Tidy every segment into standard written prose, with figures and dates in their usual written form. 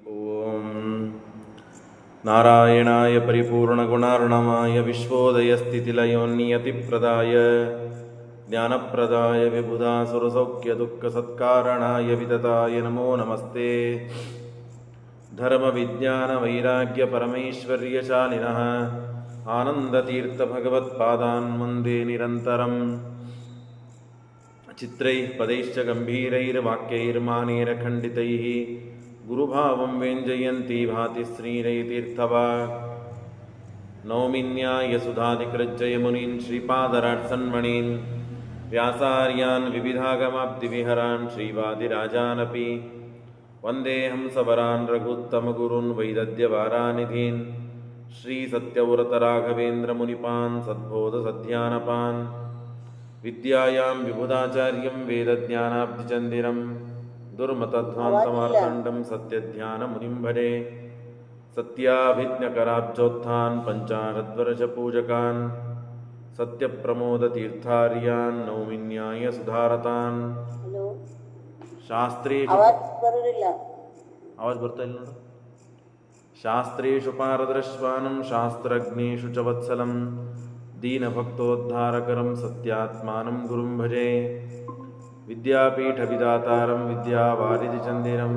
ಓಂ ನಾರಾಯಣಾಯ ಪರಿಪೂರ್ಣಗುಣಾರ್ಣಮಾಯ ವಿಶ್ವೋದಯಸ್ಥಿತಿಲಯೋನ್ನಿಯತಿಪ್ರದಾಯ ಜ್ಞಾನಪ್ರದಾಯ ವಿಬುಧಾಸುರಸೌಖ್ಯದುಃಖಸತ್ಕಾರಣಾಯ ವಿತತಾಯ ನಮೋ ನಮಸ್ತೆ. ಧರ್ಮವಿಜ್ಞಾನವೈರಾಗ್ಯಪರಮೈಶ್ವರ್ಯಶಾಲಿನಃ ಆನಂದತೀರ್ಥಭಗವತ್ಪಾದಾನ್ ವಂದೇ ನಿರಂತರಂ. ಚಿತ್ರೈಃ ಪದೈಶ್ಚ ಗಂಭೀರೈರ್ವಾಕ್ಯೈರ್ಮಾನೇರಖಂಡಿತೈಃ ಗುರುಭಾವಂ ವ್ಯಂಜಯಂತಿ ಭಾತಿ ಶ್ರೀರೈತೀರ್ಥವಾ. ನೌಮಿನ್ಯಾಯಸುಧಾಧಿಕೃಜ್ಜಯಮುನೀನ್ ಶ್ರೀಪಾದರಾಟ್ಸನ್ಮಣೀನ್ ವ್ಯಾಸಾರ್ಯಾನ್ ವಿವಿಧಾಗಮಾಬ್ಧಿವಿಹರಾನ್ ಶ್ರೀವಾದಿರಾಜಾನಪಿ ವಂದೇ ಹಂಸವರಾನ್ ರಘುತ್ತಮಗುರುನ್ ವೈದದ್ಯವಾರಾನಿಧೀನ್ ಶ್ರೀಸತ್ಯವ್ರತರಾಘವೇಂದ್ರಮುನಿಪಾನ್ ಸದ್ಬೋಧಸಧ್ಯಾನಪಾನ್ ವಿದ್ಯಾಯಾಂ ವಿಬುಧಾಚಾರ್ಯಂ ವೇದಜ್ಞಾನಾಬ್ಧಿಚಂದಿರಂ ದುರ್ಮತಧ್ವಾಂತಮಾರ್ತಾಂಡಂ ಸತ್ಯಧ್ಯಾನಮುನಿಂ ಭಜೆ. ಸತ್ಯಾಭಿಜ್ಞಕರಾಬ್ಜೋತ್ಥಾನ್ ಪಂಚಾರದ್ವರ್ಷಪೂಜಕಾನ್ ಸತ್ಯಪ್ರಮೋದತೀರ್ಥಾರ್ಯಾನ್ ನೌಮಿನ್ಯಾಯ ಸುಧಾರತಾನ್. ಶಾಸ್ತ್ರೇಷು ಆವಾಜ್ ಬರ್ತಾ ಇಲ್ಲ ನೋಡು. ಶಾಸ್ತ್ರೇಷು ಪಾರದರ್ಶ್ವಾನಂ ಶಾಸ್ತ್ರಜ್ಞೇಷು ಚ ವತ್ಸಲಂ ದೀನಭಕ್ತೋದ್ಧಾರಕರಂ ಸತ್ಯಾತ್ಮಾನಂ ಗುರುಂ ಭಜೆ. ವಿದ್ಯಾಪೀಠ ವಿಧಾತಾರಂ ವಿದ್ಯಾವಾರಿಧಿಚಂದಿರಂ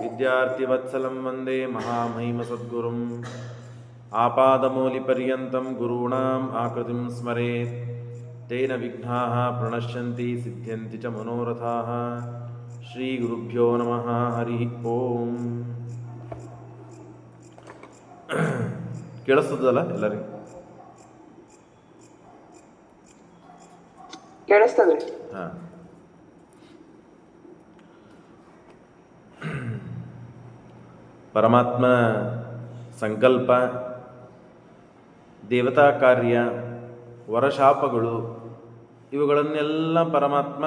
ವಿದ್ಯಾರ್ಥಿವತ್ಸಲಂ ವಂದೇ ಮಹಾಮಹಿಮ ಸದ್ಗುರುಂ. ಆಪಾದಮೂಲಿಪರ್ಯಂತಂ ಗುರುಣಾಂ ಆಕೃತಿಂ ಸ್ಮರೇತ್ ತೇನ ವಿಘ್ನಾಃ ಪ್ರಣಶ್ಯಂತಿ ಸಿದ್ಧ್ಯಂತಿ ಚ ಮನೋರಥಾಃ. ಶ್ರೀ ಗುರುಭ್ಯೋ ನಮಃ. ಹರಿ ಓಂ. ಕೇಳಿಸ್ತದಲ್ಲ ಎಲ್ಲರಿಗೂ? ಕೇಳಿಸ್ತದ್ರಿ. ಹಾಂ. ಪರಮಾತ್ಮ ಸಂಕಲ್ಪ, ದೇವತಾ ಕಾರ್ಯ, ವರಶಾಪಗಳು ಇವುಗಳನ್ನೆಲ್ಲ ಪರಮಾತ್ಮ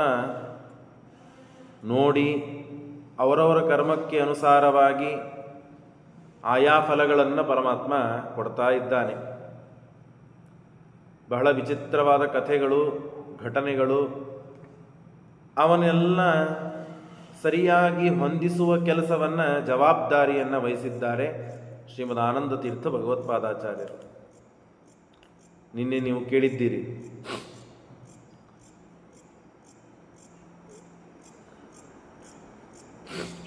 ನೋಡಿ ಅವರವರ ಕರ್ಮಕ್ಕೆ ಅನುಸಾರವಾಗಿ ಆಯಾ ಫಲಗಳನ್ನು ಪರಮಾತ್ಮ ಕೊಡ್ತಾ ಇದ್ದಾನೆ. ಬಹಳ ವಿಚಿತ್ರವಾದ ಕಥೆಗಳು, ಘಟನೆಗಳು, ಅವನ್ನೆಲ್ಲ ಸರಿಯಾಗಿ ಹೊಂದಿಸುವ ಕೆಲಸವನ್ನು, ಜವಾಬ್ದಾರಿಯನ್ನು ವಹಿಸಿದ್ದಾರೆ ಶ್ರೀಮದ್ ಆನಂದ ತೀರ್ಥ ಭಗವತ್ಪಾದಾಚಾರ್ಯರು. ನಿನ್ನೆ ನೀವು ಕೇಳಿದ್ದೀರಿ,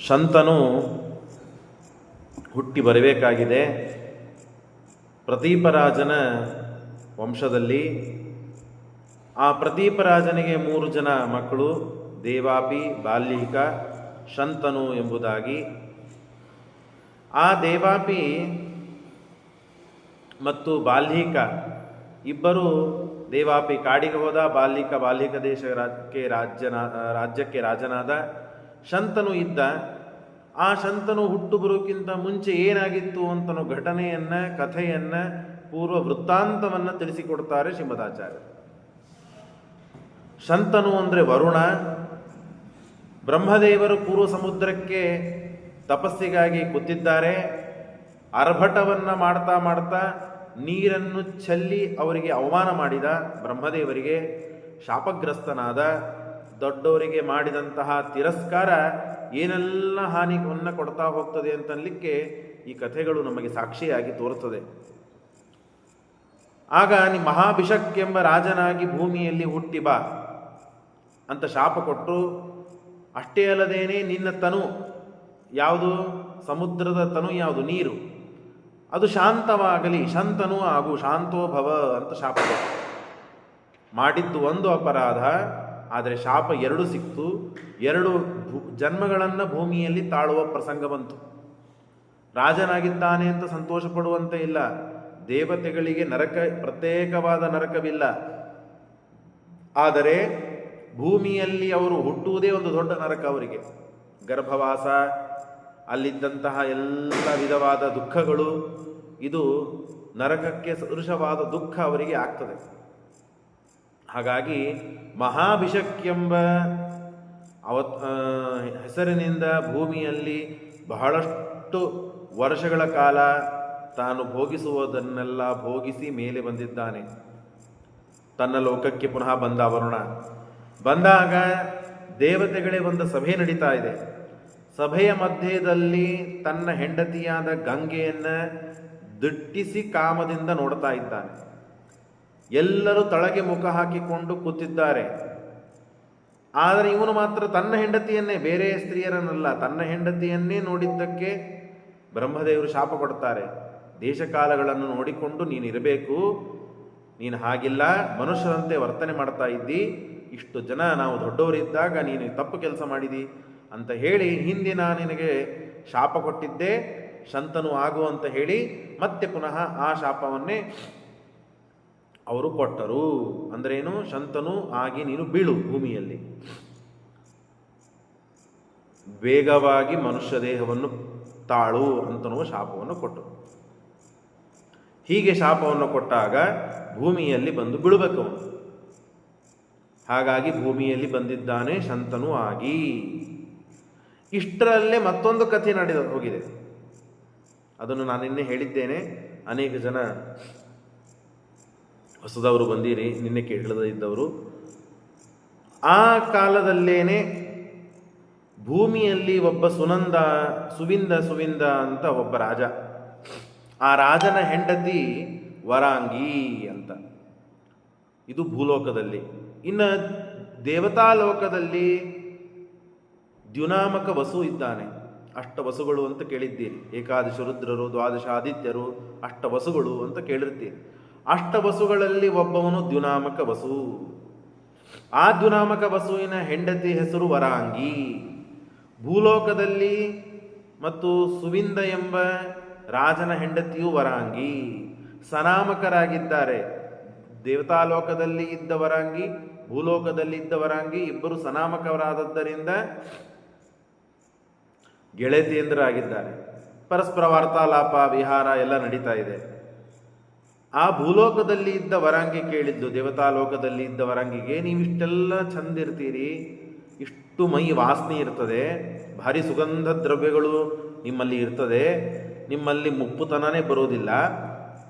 ಶಂತನು ಹುಟ್ಟಿ ಬರಬೇಕಾಗಿದೆ ಪ್ರತೀಪರಾಜನ ವಂಶದಲ್ಲಿ. ಆ ಪ್ರತೀಪರಾಜನಿಗೆ 3 ಜನ ಮಕ್ಕಳು, ದೇವಾಪಿ, ಬಾಲ್ಯೀಕ, ಶಂತನು ಎಂಬುದಾಗಿ. ಆ ದೇವಾಪಿ ಮತ್ತು ಬಾಲ್ಯೀಕ ಇಬ್ಬರು, ದೇವಾಪಿ ಕಾಡಿಗೆ ಹೋದ, ಬಾಲ್ಯೀಕ ದೇಶಕ್ಕೆ ರಾಜ್ಯಕ್ಕೆ ರಾಜನಾದ. ಶಂತನು ಇದ್ದ. ಆ ಶಂತನು ಹುಟ್ಟು ಬರೋಕ್ಕಿಂತ ಮುಂಚೆ ಏನಾಗಿತ್ತು ಅಂತನೋ ಘಟನೆಯನ್ನು, ಕಥೆಯನ್ನು, ಪೂರ್ವ ವೃತ್ತಾಂತವನ್ನು ತಿಳಿಸಿಕೊಡ್ತಾರೆ ಶ್ರೀಮದಾಚಾರ್ಯ. ಶಂತನು ಅಂದರೆ ವರುಣ. ಬ್ರಹ್ಮದೇವರು ಪೂರ್ವ ಸಮುದ್ರಕ್ಕೆ ತಪಸ್ಸಿಗಾಗಿ ಕೂತಿದ್ದಾರೆ. ಆರ್ಭಟವನ್ನು ಮಾಡ್ತಾ ಮಾಡ್ತಾ ನೀರನ್ನು ಚೆಲ್ಲಿ ಅವರಿಗೆ ಅವಮಾನ ಮಾಡಿದ. ಬ್ರಹ್ಮದೇವರಿಗೆ ಶಾಪಗ್ರಸ್ತನಾದ. ದೊಡ್ಡವರಿಗೆ ಮಾಡಿದಂತಹ ತಿರಸ್ಕಾರ ಏನೆಲ್ಲ ಹಾನಿಯನ್ನು ಕೊಡ್ತಾ ಹೋಗ್ತದೆ ಅಂತನ್ಲಿಕ್ಕೆ ಈ ಕಥೆಗಳು ನಮಗೆ ಸಾಕ್ಷಿಯಾಗಿ ತೋರುತ್ತದೆ. ಆಗ ಮಹಾಭಿಷಕ್ ಎಂಬ ರಾಜನಾಗಿ ಭೂಮಿಯಲ್ಲಿ ಹುಟ್ಟಿ ಬಾ ಅಂತ ಶಾಪ ಕೊಟ್ಟರು. ಅಷ್ಟೇ ಅಲ್ಲದೇನೆ ನಿನ್ನ ತನು ಯಾವುದು, ಸಮುದ್ರದ ತನು ಯಾವುದು, ನೀರು, ಅದು ಶಾಂತವಾಗಲಿ, ಶಂತನೂ ಆಗು, ಶಾಂತೋ ಭವ ಅಂತ ಶಾಪ ಕೊಟ್ಟರು. ಮಾಡಿದ್ದು ಒಂದು ಅಪರಾಧ, ಆದರೆ ಶಾಪ 2 ಸಿಕ್ತು. 2 ಜನ್ಮಗಳನ್ನು ಭೂಮಿಯಲ್ಲಿ ತಾಳುವ ಪ್ರಸಂಗ ಬಂತು. ರಾಜನಾಗಿದ್ದಾನೆ ಅಂತ ಸಂತೋಷ ಪಡುವಂತೆ ಇಲ್ಲ. ದೇವತೆಗಳಿಗೆ ನರಕ, ಪ್ರತ್ಯೇಕವಾದ ನರಕವಿಲ್ಲ. ಆದರೆ ಭೂಮಿಯಲ್ಲಿ ಅವರು ಹುಟ್ಟುವುದೇ ಒಂದು ದೊಡ್ಡ ನರಕ ಅವರಿಗೆ. ಗರ್ಭವಾಸ, ಅಲ್ಲಿದ್ದಂತಹ ಎಲ್ಲ ವಿಧವಾದ ದುಃಖಗಳು, ಇದು ನರಕಕ್ಕೆ ಸದೃಶವಾದ ದುಃಖ ಅವರಿಗೆ ಆಗ್ತದೆ. ಹಾಗಾಗಿ ಮಹಾಭಿಷಕ್ ಎಂಬ ಹೆಸರಿನಿಂದ ಭೂಮಿಯಲ್ಲಿ ಬಹಳಷ್ಟು ವರ್ಷಗಳ ಕಾಲ ತಾನು ಭೋಗಿಸುವುದನ್ನೆಲ್ಲ ಭೋಗಿಸಿ ಮೇಲೆ ಬಂದಿದ್ದಾನೆ. ತನ್ನ ಲೋಕಕ್ಕೆ ಪುನಃ ಬಂದ ವರುಣ. ಬಂದಾಗ ದೇವತೆಗಳೇ ಒಂದು ಸಭೆ ನಡೀತಾ ಇದೆ. ಸಭೆಯ ಮಧ್ಯದಲ್ಲಿ ತನ್ನ ಹೆಂಡತಿಯಾದ ಗಂಗೆಯನ್ನು ದಿಟ್ಟಿಸಿ ಕಾಮದಿಂದ ನೋಡ್ತಾ ಇದ್ದಾನೆ. ಎಲ್ಲರೂ ತಳಗೆ ಮುಖ ಹಾಕಿಕೊಂಡು ಕೂತಿದ್ದಾರೆ. ಆದರೆ ಇವನು ಮಾತ್ರ ತನ್ನ ಹೆಂಡತಿಯನ್ನೇ, ಬೇರೆ ಸ್ತ್ರೀಯರನ್ನಲ್ಲ, ತನ್ನ ಹೆಂಡತಿಯನ್ನೇ ನೋಡಿದ್ದಕ್ಕೆ ಬ್ರಹ್ಮದೇವರು ಶಾಪ ಕೊಡ್ತಾರೆ. ದೇಶಕಾಲಗಳನ್ನು ನೋಡಿಕೊಂಡು ನೀನಿರಬೇಕು, ನೀನು ಹಾಗಿಲ್ಲ, ಮನುಷ್ಯರಂತೆ ವರ್ತನೆ ಮಾಡ್ತಾ ಇದ್ದಿ, ಇಷ್ಟು ಜನ ನಾವು ದೊಡ್ಡವರಿದ್ದಾಗ ನೀನು ತಪ್ಪು ಕೆಲಸ ಮಾಡಿದಿ ಅಂತ ಹೇಳಿ ಹಿಂದಿನ ನಿನಗೆ ಶಾಪ ಕೊಟ್ಟಿದ್ದೆ, ಶಂತನು ಆಗು ಅಂತ ಹೇಳಿ ಮತ್ತೆ ಪುನಃ ಆ ಶಾಪವನ್ನೇ ಅವರು ಕೊಟ್ಟರು. ಅಂದ್ರೇನು? ಶಂತನು ಆಗಿ ನೀನು ಬೀಳು ಭೂಮಿಯಲ್ಲಿ, ವೇಗವಾಗಿ ಮನುಷ್ಯ ದೇಹವನ್ನು ತಾಳು ಅಂತನೂ ಶಾಪವನ್ನು ಕೊಟ್ಟರು. ಹೀಗೆ ಶಾಪವನ್ನು ಕೊಟ್ಟಾಗ ಭೂಮಿಯಲ್ಲಿ ಬಂದು ಬೀಳಬೇಕು ಅವನು. ಹಾಗಾಗಿ ಭೂಮಿಯಲ್ಲಿ ಬಂದಿದ್ದಾನೆ ಶಂತನು ಆಗಿ. ಇಷ್ಟರಲ್ಲೇ ಮತ್ತೊಂದು ಕಥೆ ಹೋಗಿದೆ. ಅದನ್ನು ನಾನು ನಿನ್ನೆ ಹೇಳಿದ್ದೇನೆ. ಅನೇಕ ಜನ ಹೊಸದವರು ಬಂದಿರಿ, ನಿನ್ನೆ ಕೇಳದಿದ್ದವರು. ಆ ಕಾಲದಲ್ಲೇನೆ ಭೂಮಿಯಲ್ಲಿ ಒಬ್ಬ ಸುವಿಂದ ಅಂತ ಒಬ್ಬ ರಾಜ. ಆ ರಾಜನ ಹೆಂಡತಿ ವರಾಂಗಿ ಅಂತ. ಇದು ಭೂಲೋಕದಲ್ಲಿ. ಇನ್ನು ದೇವತಾಲೋಕದಲ್ಲಿ ದ್ಯುನಾಮಕ ವಸು ಇದ್ದಾನೆ. ಅಷ್ಟವಸುಗಳು ಅಂತ ಕೇಳಿದ್ದೀರಿ. ಏಕಾದಶ ರುದ್ರರು, ದ್ವಾದಶ ಆದಿತ್ಯರು, ಅಷ್ಟವಸುಗಳು ಅಂತ ಕೇಳಿರ್ತೀರಿ. ಅಷ್ಟವಸುಗಳಲ್ಲಿ ಒಬ್ಬವನು ದ್ಯುನಾಮಕ ವಸು. ಆ ದ್ಯುನಾಮಕ ವಸುವಿನ ಹೆಂಡತಿ ಹೆಸರು ವರಾಂಗಿ. ಭೂಲೋಕದಲ್ಲಿ ಮತ್ತು ಸುವಿಂದ ಎಂಬ ರಾಜನ ಹೆಂಡತಿಯು ವರಾಂಗಿ ಸನಾಮಕರಾಗಿದ್ದಾರೆ. ದೇವತಾಲೋಕದಲ್ಲಿ ಇದ್ದ ವರಾಂಗಿ, ಭೂಲೋಕದಲ್ಲಿ ಇದ್ದ ವರಾಂಗಿ ಇಬ್ಬರು ಸನಾಮಕರಾದದ್ದರಿಂದ ಗೆಳತಿಯಂದರಾಗಿದ್ದಾರೆ. ಪರಸ್ಪರ ವಾರ್ತಾಲಾಪ, ವಿಹಾರ ಎಲ್ಲ ನಡೀತಾ ಇದೆ. ಆ ಭೂಲೋಕದಲ್ಲಿ ಇದ್ದ ವರಾಂಗಿ ಕೇಳಿದ್ದು ದೇವತಾಲೋಕದಲ್ಲಿ ಇದ್ದ ವರಾಂಗಿಗೆ, ನೀವಿಷ್ಟೆಲ್ಲ ಚಂದಿರ್ತೀರಿ, ಇಷ್ಟು ಮೈ ವಾಸನೆ ಇರ್ತದೆ, ಭಾರಿ ಸುಗಂಧ ದ್ರವ್ಯಗಳು ನಿಮ್ಮಲ್ಲಿ ಇರ್ತದೆ, ನಿಮ್ಮಲ್ಲಿ ಮುಪ್ಪುತನನೇ ಬರೋದಿಲ್ಲ,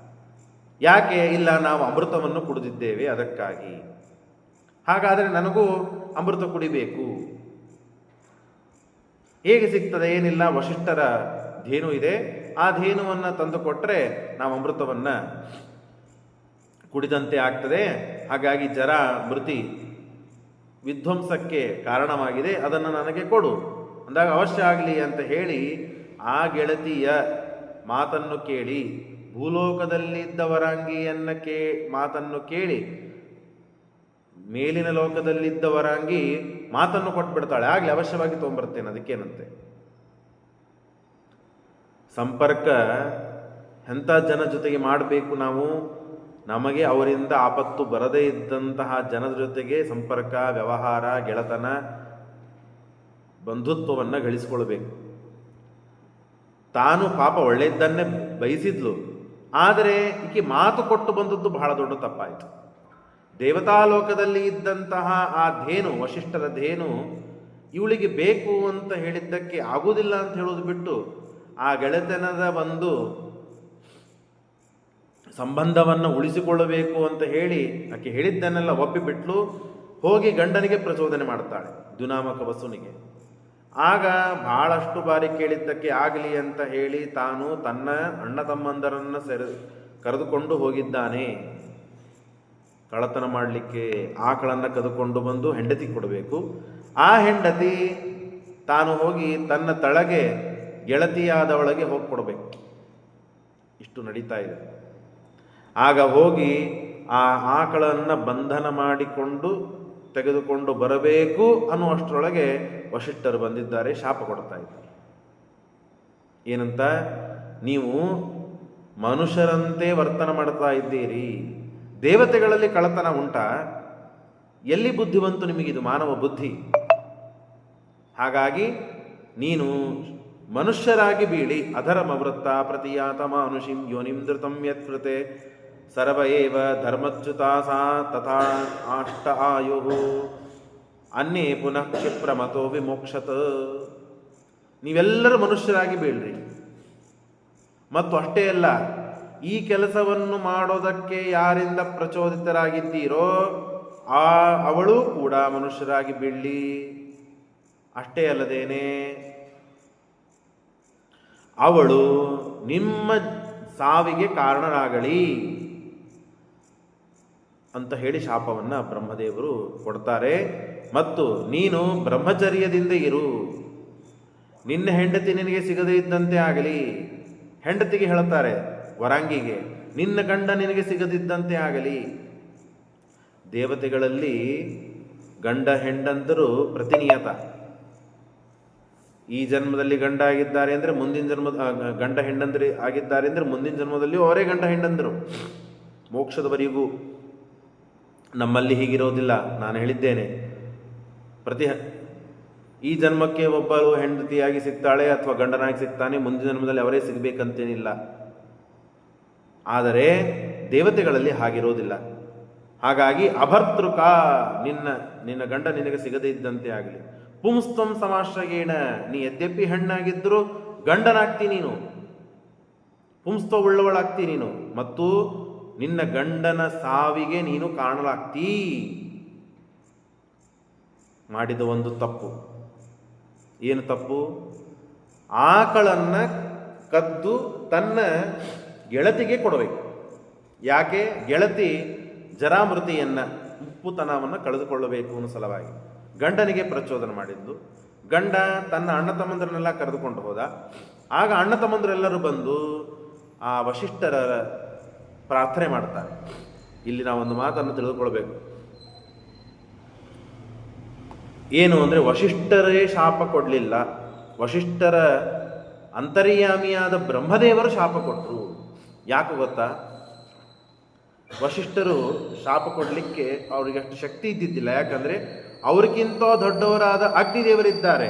ಯಾಕೆ? ಇಲ್ಲ, ನಾವು ಅಮೃತವನ್ನು ಕುಡಿದಿದ್ದೇವೆ ಅದಕ್ಕಾಗಿ. ಹಾಗಾದರೆ ನನಗೂ ಅಮೃತ ಕುಡಿಬೇಕು. ಹೇಗೆ ಸಿಗ್ತದೆ? ಏನಿಲ್ಲ, ವಶಿಷ್ಠರ ಧೇನು ಇದೆ, ಆ ಧೇನುವನ್ನು ತಂದು ಕೊಟ್ಟರೆ ನಾವು ಅಮೃತವನ್ನು ಕುಡಿದಂತೆ ಆಗ್ತದೆ. ಹಾಗಾಗಿ ಜರ ಮೃತಿ ವಿಧ್ವಂಸಕ್ಕೆ ಕಾರಣವಾಗಿದೆ, ಅದನ್ನು ನನಗೆ ಕೊಡು ಅಂದಾಗ ಅವಶ್ಯ ಆಗಲಿ ಅಂತ ಹೇಳಿ ಆ ಗೆಳತಿಯ ಮಾತನ್ನು ಕೇಳಿ, ಭೂಲೋಕದಲ್ಲಿದ್ದ ವರಾಂಗಿಯನ್ನ ಮಾತನ್ನು ಕೇಳಿ ಮೇಲಿನ ಲೋಕದಲ್ಲಿದ್ದ ವರಾಂಗಿ ಮಾತನ್ನು ಕೊಟ್ಬಿಡ್ತಾಳೆ. ಆಗಲಿ, ಅವಶ್ಯವಾಗಿ ತೊಗೊಂಬರ್ತೇನೆ, ಅದಕ್ಕೇನಂತೆ. ಸಂಪರ್ಕ ಎಂಥ ಜನ ಜೊತೆಗೆ ಮಾಡಬೇಕು ನಾವು? ನಮಗೆ ಅವರಿಂದ ಆಪತ್ತು ಬರದೇ ಇದ್ದಂತಹ ಜನರ ಜೊತೆಗೆ ಸಂಪರ್ಕ, ವ್ಯವಹಾರ, ಗೆಳತನ, ಬಂಧುತ್ವವನ್ನು ಗಳಿಸಿಕೊಳ್ಬೇಕು. ತಾನು ಪಾಪ ಒಳ್ಳೆಯದನ್ನೇ ಬಯಸಿದ್ಲು, ಆದರೆ ಈಕೆ ಮಾತು ಕೊಟ್ಟು ಬಂದದ್ದು ಬಹಳ ದೊಡ್ಡ ತಪ್ಪಾಯಿತು. ದೇವತಾಲೋಕದಲ್ಲಿ ಇದ್ದಂತಹ ಆ ಧೇನು, ವಶಿಷ್ಠರ ಧೇನು ಇವಳಿಗೆ ಬೇಕು ಅಂತ ಹೇಳಿದ್ದಕ್ಕೆ ಆಗುವುದಿಲ್ಲ ಅಂತ ಹೇಳೋದು ಬಿಟ್ಟು ಆ ಗೆಳೆತನದ ಒಂದು ಸಂಬಂಧವನ್ನು ಉಳಿಸಿಕೊಳ್ಳಬೇಕು ಅಂತ ಹೇಳಿ ಆಕೆ ಹೇಳಿದ್ದನ್ನೆಲ್ಲ ಒಪ್ಪಿಬಿಟ್ಲು. ಹೋಗಿ ಗಂಡನಿಗೆ ಪ್ರಚೋದನೆ ಮಾಡ್ತಾಳೆ, ದ್ಯುನಾಮಕ ವಸುನಿಗೆ. ಆಗ ಬಹಳಷ್ಟು ಬಾರಿ ಕೇಳಿದ್ದಕ್ಕೆ ಆಗಲಿ ಅಂತ ಹೇಳಿ ತಾನು ತನ್ನ ಅಣ್ಣ ತಮ್ಮಂದರನ್ನು ಕರೆದುಕೊಂಡು ಹೋಗಿದ್ದಾನೆ ಕಳ್ಳತನ ಮಾಡಲಿಕ್ಕೆ. ಆಕಳನ್ನು ಕದ್ದುಕೊಂಡು ಬಂದು ಹೆಂಡತಿ ಕೊಡಬೇಕು. ಆ ಹೆಂಡತಿ ತಾನು ಹೋಗಿ ತನ್ನ ತಳಗೆ ಗೆಳತಿಯಾದವಳಿಗೆ ಹೋಗಿ ಕೊಡಬೇಕು. ಇಷ್ಟು ನಡೀತಾ ಇದೆ. ಆಗ ಹೋಗಿ ಆ ಆಕಳನ್ನು ಬಂಧನ ಮಾಡಿಕೊಂಡು ತೆಗೆದುಕೊಂಡು ಬರಬೇಕು ಅನ್ನುವಷ್ಟರೊಳಗೆ ವಶಿಷ್ಠರು ಬಂದಿದ್ದಾರೆ, ಶಾಪ ಕೊಡ್ತಾ ಇದ್ದಾರೆ. ಏನಂತ? ನೀವು ಮನುಷ್ಯರಂತೆ ವರ್ತನ ಮಾಡ್ತಾ ಇದ್ದೀರಿ, ದೇವತೆಗಳಲ್ಲಿ ಕಳ್ಳತನ ಉಂಟಾ? ಎಲ್ಲಿ ಬುದ್ಧಿ ಬಂತು ನಿಮಗಿದು? ಮಾನವ ಬುದ್ಧಿ. ಹಾಗಾಗಿ ನೀನು ಮನುಷ್ಯರಾಗಿ ಬೀಳಿ. ಅಧರ್ಮವೃತ್ತ ಪ್ರತಿಯಾತ ಮಾನುಷಿಂ ಯೋನಿಂ ಧೃತಂ ಯತ್ಕೃತೆ ಸರ್ವ ಏವ ಧರ್ಮಚ್ಯುತಾ ಸಾ ತಥಾ ಅಷ್ಟ ಆಯು ಅನ್ನೇ ಪುನಃ ಕ್ಷಿಪ್ರಮತೋ ವಿಮೋಕ್ಷತ. ನೀವೆಲ್ಲರೂ ಮನುಷ್ಯರಾಗಿ ಬೀಳ್ರಿ. ಮತ್ತು ಅಷ್ಟೇ ಅಲ್ಲ, ಈ ಕೆಲಸವನ್ನು ಮಾಡೋದಕ್ಕೆ ಯಾರಿಂದ ಪ್ರಚೋದಿತರಾಗಿದ್ದೀರೋ ಅವಳು ಕೂಡ ಮನುಷ್ಯರಾಗಿ ಬೀಳಲಿ. ಅಷ್ಟೇ ಅಲ್ಲದೇನೆ ಅವಳು ನಿಮ್ಮ ಸಾವಿಗೆ ಕಾರಣರಾಗಲಿ ಅಂತ ಹೇಳಿ ಶಾಪವನ್ನು ಬ್ರಹ್ಮದೇವರು ಕೊಡ್ತಾರೆ. ಮತ್ತು ನೀನು ಬ್ರಹ್ಮಚರ್ಯದಿಂದ ಇರು, ನಿನ್ನ ಹೆಂಡತಿ ನಿನಗೆ ಸಿಗದೇ ಇದ್ದಂತೆ ಆಗಲಿ. ಹೆಂಡತಿಗೆ ಹೇಳುತ್ತಾರೆ, ವರಾಂಗಿಗೆ, ನಿನ್ನ ಗಂಡ ನಿನಗೆ ಸಿಗದಿದ್ದಂತೆ ಆಗಲಿ. ದೇವತೆಗಳಲ್ಲಿ ಗಂಡ ಹೆಂಡಂತರೂ ಪ್ರತಿನಿಯತ. ಈ ಜನ್ಮದಲ್ಲಿ ಗಂಡ ಆಗಿದ್ದಾರೆ ಅಂದರೆ ಮುಂದಿನ ಜನ್ಮದ ಗಂಡ ಹೆಂಡಂದರು ಆಗಿದ್ದಾರೆ ಅಂದರೆ ಮುಂದಿನ ಜನ್ಮದಲ್ಲಿಯೂ ಅವರೇ ಗಂಡ ಹೆಂಡಂದರು ಮೋಕ್ಷದವರೆಗೂ. ನಮ್ಮಲ್ಲಿ ಹೀಗಿರೋದಿಲ್ಲ. ನಾನು ಹೇಳಿದ್ದೇನೆ, ಈ ಜನ್ಮಕ್ಕೆ ಒಬ್ಬರು ಹೆಂಡತಿಯಾಗಿ ಸಿಗ್ತಾಳೆ ಅಥವಾ ಗಂಡನಾಗಿ ಸಿಗ್ತಾನೆ, ಮುಂದಿನ ಜನ್ಮದಲ್ಲಿ ಅವರೇ ಸಿಗಬೇಕಂತೇನಿಲ್ಲ. ಆದರೆ ದೇವತೆಗಳಲ್ಲಿ ಹಾಗಿರೋದಿಲ್ಲ. ಹಾಗಾಗಿ ಅಭರ್ತೃಕ, ನಿನ್ನ ಗಂಡ ನಿನಗೆ ಸಿಗದೇ ಇದ್ದಂತೆ ಆಗಲಿ. ಪುಂಸ್ತ್ವಂ ಸಮಾಶ್ರಯೇಣ, ನೀ ಯದ್ಯಪಿ ಹೆಣ್ಣಾಗಿದ್ದರೂ ಗಂಡನಾಗ್ತಿ ನೀನು, ಪುಂಸ್ತ್ವ ಉಳ್ಳವಳಾಗ್ತಿ ನೀನು, ಮತ್ತು ನಿನ್ನ ಗಂಡನ ಸಾವಿಗೆ ನೀನು ಕಾರಣಲಾಗ್ತೀ. ಮಾಡಿದ ಒಂದು ತಪ್ಪು. ಏನು ತಪ್ಪು? ಆಕಳನ್ನು ಕದ್ದು ತನ್ನ ಗೆಳತಿಗೆ ಕೊಡಬೇಕು. ಯಾಕೆ? ಗೆಳತಿ ಜರಾಮೃತಿಯನ್ನು, ಮುಪ್ಪುತನವನ್ನು ಕಳೆದುಕೊಳ್ಳಬೇಕು ಅನ್ನೋ ಸಲುವಾಗಿ ಗಂಡನಿಗೆ ಪ್ರಚೋದನೆ ಮಾಡಿದ್ದು. ಗಂಡ ತನ್ನ ಅಣ್ಣ ತಮ್ಮಂದರನ್ನೆಲ್ಲ ಕರೆದುಕೊಂಡು ಹೋದ. ಆಗ ಅಣ್ಣ ತಮ್ಮಂದರೆಲ್ಲರೂ ಬಂದು ಆ ವಶಿಷ್ಠರ ಪ್ರಾರ್ಥನೆ ಮಾಡ್ತಾರೆ. ಇಲ್ಲಿ ನಾವೊಂದು ಮಾತನ್ನು ತಿಳಿದುಕೊಳ್ಬೇಕು. ಏನು ಅಂದರೆ, ವಶಿಷ್ಠರೇ ಶಾಪ ಕೊಡಲಿಲ್ಲ, ವಶಿಷ್ಠರ ಅಂತರ್ಯಾಮಿಯಾದ ಬ್ರಹ್ಮದೇವರು ಶಾಪ ಕೊಟ್ಟರು. ಯಾಕೆ ಗೊತ್ತಾ? ವಶಿಷ್ಠರು ಶಾಪ ಕೊಡಲಿಕ್ಕೆ ಅವರಿಗೆ ಅಷ್ಟು ಶಕ್ತಿ ಇದ್ದಿದ್ದಿಲ್ಲ. ಯಾಕಂದರೆ ಅವ್ರಿಗಿಂತ ದೊಡ್ಡವರಾದ ಅಗ್ನಿದೇವರಿದ್ದಾರೆ.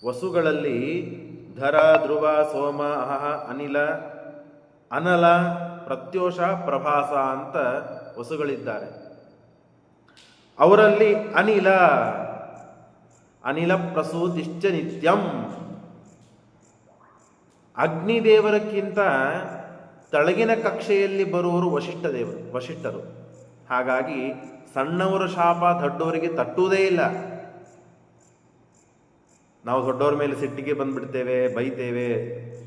ವಸುಗಳಲ್ಲಿ ಧರ, ಧ್ರುವ, ಸೋಮ, ಅಹಹ, ಅನಲ, ಪ್ರತ್ಯೋಷ, ಪ್ರಭಾಸ ಅಂತ ವಸುಗಳಿದ್ದಾರೆ. ಅವರಲ್ಲಿ ಅನಿಲ ಪ್ರಸೂತಿಶ್ಚ ನಿತ್ಯಂ. ಅಗ್ನಿದೇವರಕ್ಕಿಂತ ತಳಗಿನ ಕಕ್ಷೆಯಲ್ಲಿ ಬರುವವರು ವಶಿಷ್ಠರು. ಹಾಗಾಗಿ ಸಣ್ಣವರ ಶಾಪ ದೊಡ್ಡವರಿಗೆ ತಟ್ಟುವುದೇ ಇಲ್ಲ. ನಾವು ದೊಡ್ಡವರ ಮೇಲೆ ಸಿಟ್ಟಿಗೆ ಬಂದ್ಬಿಡ್ತೇವೆ, ಬೈತೇವೆ,